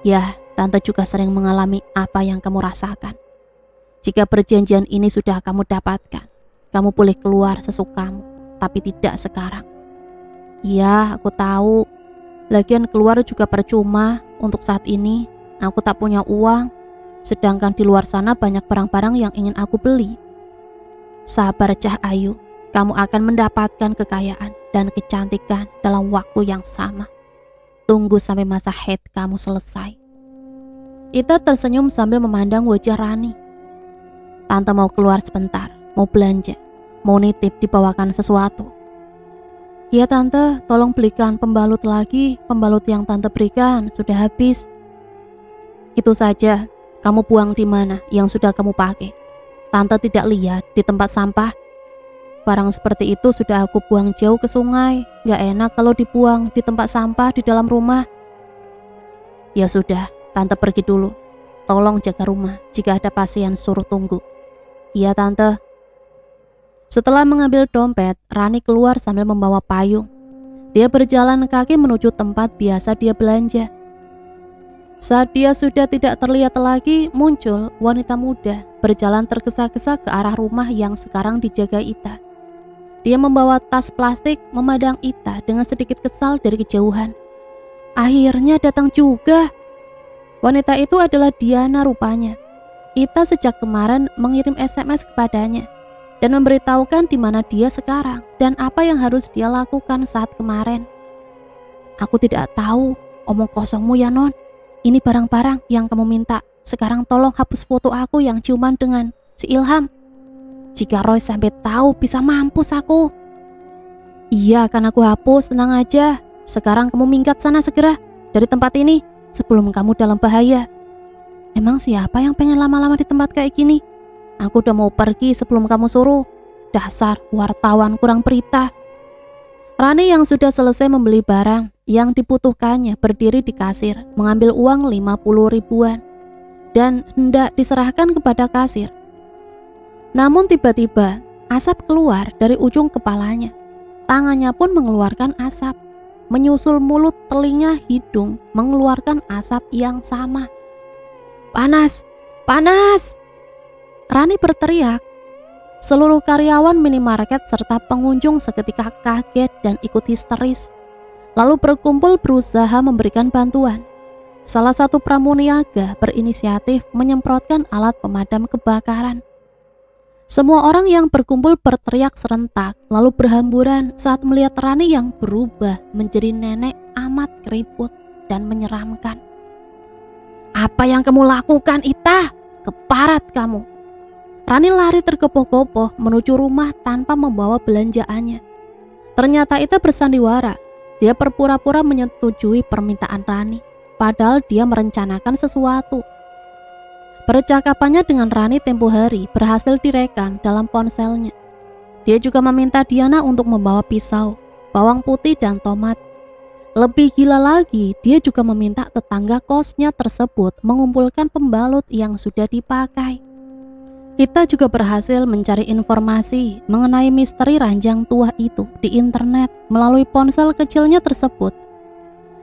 Ya, Tante juga sering mengalami apa yang kamu rasakan. Jika perjanjian ini sudah kamu dapatkan, kamu boleh keluar sesukamu, tapi tidak sekarang. Ya, aku tahu. Lagian keluar juga percuma. Untuk saat ini, aku tak punya uang. Sedangkan di luar sana banyak barang-barang yang ingin aku beli. Sabar, Cah Ayu. Kamu akan mendapatkan kekayaan dan kecantikan dalam waktu yang sama. Tunggu sampai masa haid kamu selesai. Ita tersenyum sambil memandang wajah Rani. Tante mau keluar sebentar, mau belanja, mau nitip dibawakan sesuatu. Ya Tante, tolong belikan pembalut lagi. Pembalut yang Tante berikan sudah habis. Itu saja. Kamu buang di mana yang sudah kamu pakai? Tante tidak lihat di tempat sampah. Barang seperti itu sudah aku buang jauh ke sungai. Gak enak kalau dibuang di tempat sampah di dalam rumah. Ya sudah, Tante pergi dulu. Tolong jaga rumah. Jika ada pasien suruh tunggu. Iya Tante. Setelah mengambil dompet, Rani keluar sambil membawa payung. Dia berjalan kaki menuju tempat biasa dia belanja. Saat dia sudah tidak terlihat lagi, muncul wanita muda berjalan tergesa-gesa ke arah rumah yang sekarang dijaga Ita. Dia membawa tas plastik, memandang Ita dengan sedikit kesal dari kejauhan. Akhirnya datang juga. Wanita itu adalah Diana rupanya. Ita sejak kemarin mengirim SMS kepadanya dan memberitahukan di mana dia sekarang dan apa yang harus dia lakukan saat kemarin. Aku tidak tahu, omong kosongmu ya Non. Ini barang-barang yang kamu minta. Sekarang tolong hapus foto aku yang ciuman dengan si Ilham. Jika Roy sampai tahu bisa mampus aku. Iya akan aku hapus, tenang aja. Sekarang kamu minggat sana segera dari tempat ini sebelum kamu dalam bahaya. Emang siapa yang pengen lama-lama di tempat kayak gini? Aku udah mau pergi sebelum kamu suruh. Dasar wartawan kurang berita. Rani yang sudah selesai membeli barang yang dibutuhkannya berdiri di kasir mengambil uang 50 ribuan dan hendak diserahkan kepada kasir. Namun tiba-tiba asap keluar dari ujung kepalanya. Tangannya pun mengeluarkan asap. Menyusul mulut, telinga, hidung mengeluarkan asap yang sama. Panas! Panas! Rani berteriak. Seluruh karyawan minimarket serta pengunjung seketika kaget dan ikut histeris. Lalu berkumpul berusaha memberikan bantuan. Salah satu pramuniaga berinisiatif menyemprotkan alat pemadam kebakaran. Semua orang yang berkumpul berteriak serentak lalu berhamburan saat melihat Rani yang berubah menjadi nenek amat keriput dan menyeramkan. "Apa yang kamu lakukan, Ita? Keparat kamu!" Rani lari tergopoh-gopoh menuju rumah tanpa membawa belanjaannya. Ternyata Ita bersandiwara. Dia berpura-pura menyetujui permintaan Rani, padahal dia merencanakan sesuatu. Percakapannya dengan Rani tempo hari berhasil direkam dalam ponselnya. Dia juga meminta Diana untuk membawa pisau, bawang putih, dan tomat. Lebih gila lagi, dia juga meminta tetangga kosnya tersebut mengumpulkan pembalut yang sudah dipakai. Ita juga berhasil mencari informasi mengenai misteri ranjang tua itu di internet melalui ponsel kecilnya tersebut.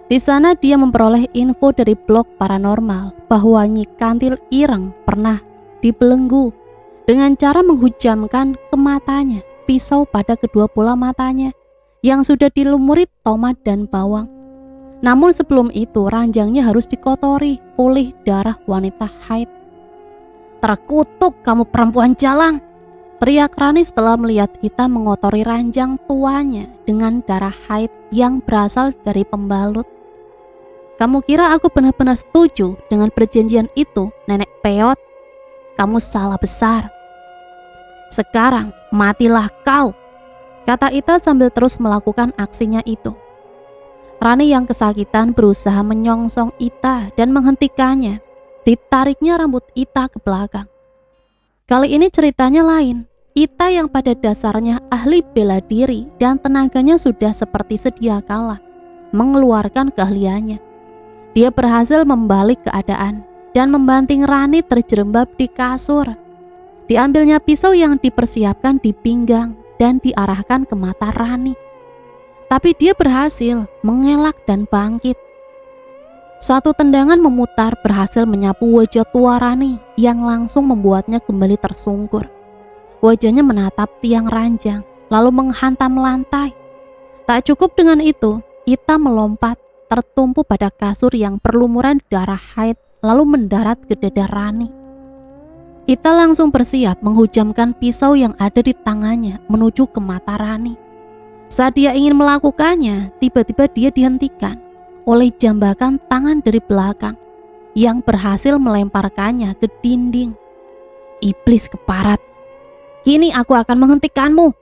Di sana dia memperoleh info dari blog paranormal bahwa Nyi Kantil Ireng pernah dibelenggu dengan cara menghujamkan ke matanya pisau pada kedua bola matanya yang sudah dilumuri tomat dan bawang. Namun sebelum itu ranjangnya harus dikotori oleh darah wanita haid. "Terkutuk kamu perempuan jalang!" teriak Rani setelah melihat Ita mengotori ranjang tuanya dengan darah haid yang berasal dari pembalut. "Kamu kira aku benar-benar setuju dengan perjanjian itu, nenek peot? Kamu salah besar. Sekarang matilah kau," kata Ita sambil terus melakukan aksinya itu. Rani yang kesakitan berusaha menyongsong Ita dan menghentikannya. Ditariknya rambut Ita ke belakang. Kali ini ceritanya lain. Ita yang pada dasarnya ahli bela diri dan tenaganya sudah seperti sedia kala mengeluarkan keahliannya. Dia berhasil membalik keadaan dan membanting Rani terjerembab di kasur. Diambilnya pisau yang dipersiapkan di pinggang dan diarahkan ke mata Rani. Tapi dia berhasil mengelak dan bangkit. Satu tendangan memutar berhasil menyapu wajah tua Rani yang langsung membuatnya kembali tersungkur. Wajahnya menatap tiang ranjang lalu menghantam lantai. Tak cukup dengan itu, Ita melompat tertumpu pada kasur yang berlumuran darah haid lalu mendarat ke dada Rani. Ita langsung bersiap menghujamkan pisau yang ada di tangannya menuju ke mata Rani. Saat dia ingin melakukannya, tiba-tiba dia dihentikan oleh jambakan tangan dari belakang yang berhasil melemparkannya ke dinding. "Iblis keparat, kini aku akan menghentikanmu,"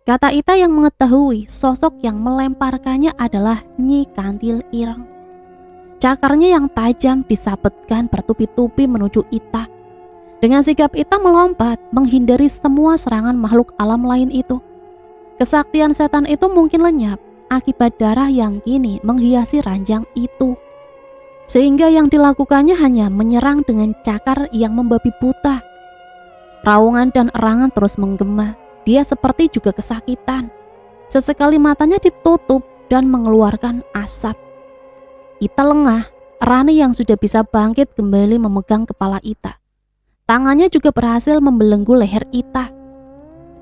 kata Ita yang mengetahui sosok yang melemparkannya adalah Nyi Kantil Ireng. Cakarnya yang tajam disabetkan bertubi-tubi menuju Ita. Dengan sigap Ita melompat menghindari semua serangan makhluk alam lain itu. Kesaktian setan itu mungkin lenyap akibat darah yang kini menghiasi ranjang itu. Sehingga yang dilakukannya hanya menyerang dengan cakar yang membabi buta. Raungan dan erangan terus menggema. Dia seperti juga kesakitan. Sesekali matanya ditutup dan mengeluarkan asap. Ita lengah. Rani yang sudah bisa bangkit kembali memegang kepala Ita. Tangannya juga berhasil membelenggu leher Ita.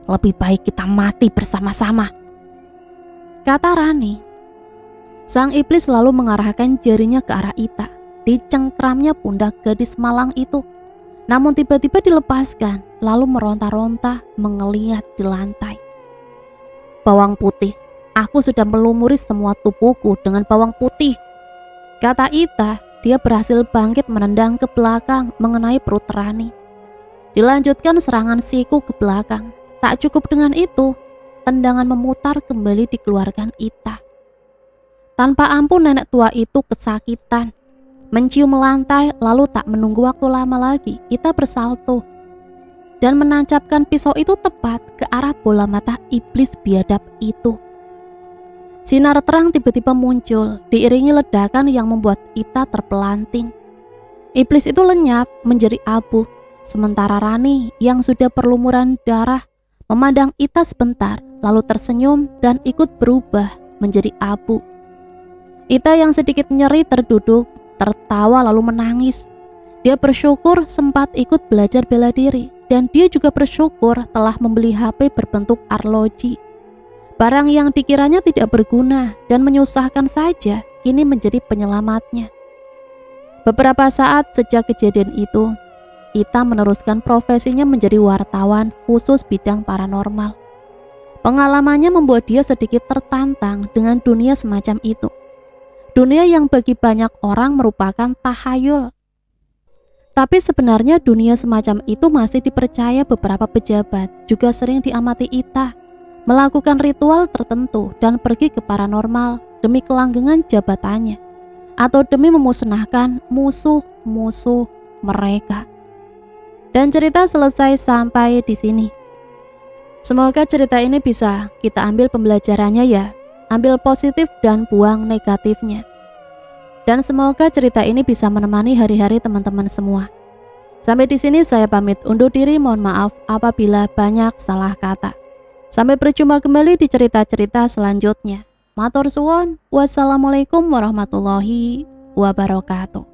"Lebih baik kita mati bersama-sama," kata Rani. Sang iblis lalu mengarahkan jarinya ke arah Ita. Dicengkramnya pundak gadis malang itu. Namun tiba-tiba dilepaskan, lalu meronta-ronta mengeliat di lantai. "Bawang putih, aku sudah melumuri semua tubuhku dengan bawang putih," kata Ita. Dia berhasil bangkit menendang ke belakang mengenai perut Rani. Dilanjutkan serangan siku ke belakang. Tak cukup dengan itu, tendangan memutar kembali dikeluarkan Ita. Tanpa ampun nenek tua itu kesakitan. Mencium lantai lalu tak menunggu waktu lama lagi, Ita bersalto dan menancapkan pisau itu tepat ke arah bola mata iblis biadab itu. Sinar terang tiba-tiba muncul, diiringi ledakan yang membuat Ita terpelanting. Iblis itu lenyap menjadi abu, sementara Rani yang sudah berlumuran darah memandang Ita sebentar, lalu tersenyum dan ikut berubah menjadi abu. Ita yang sedikit nyeri terduduk, tertawa lalu menangis. Dia bersyukur sempat ikut belajar bela diri, dan dia juga bersyukur telah membeli HP berbentuk arloji. Barang yang dikiranya tidak berguna dan menyusahkan saja, kini menjadi penyelamatnya. Beberapa saat sejak kejadian itu, Ita meneruskan profesinya menjadi wartawan khusus bidang paranormal. Pengalamannya membuat dia sedikit tertantang dengan dunia semacam itu. Dunia yang bagi banyak orang merupakan tahayul. Tapi sebenarnya dunia semacam itu masih dipercaya beberapa pejabat, juga sering diamati Ita, melakukan ritual tertentu dan pergi ke paranormal demi kelanggengan jabatannya, atau demi memusnahkan musuh-musuh mereka. Dan cerita selesai sampai di sini. Semoga cerita ini bisa kita ambil pembelajarannya ya, ambil positif dan buang negatifnya. Dan semoga cerita ini bisa menemani hari-hari teman-teman semua. Sampai di sini saya pamit undur diri, mohon maaf apabila banyak salah kata. Sampai berjumpa kembali di cerita-cerita selanjutnya. Matur suwun, wassalamualaikum warahmatullahi wabarakatuh.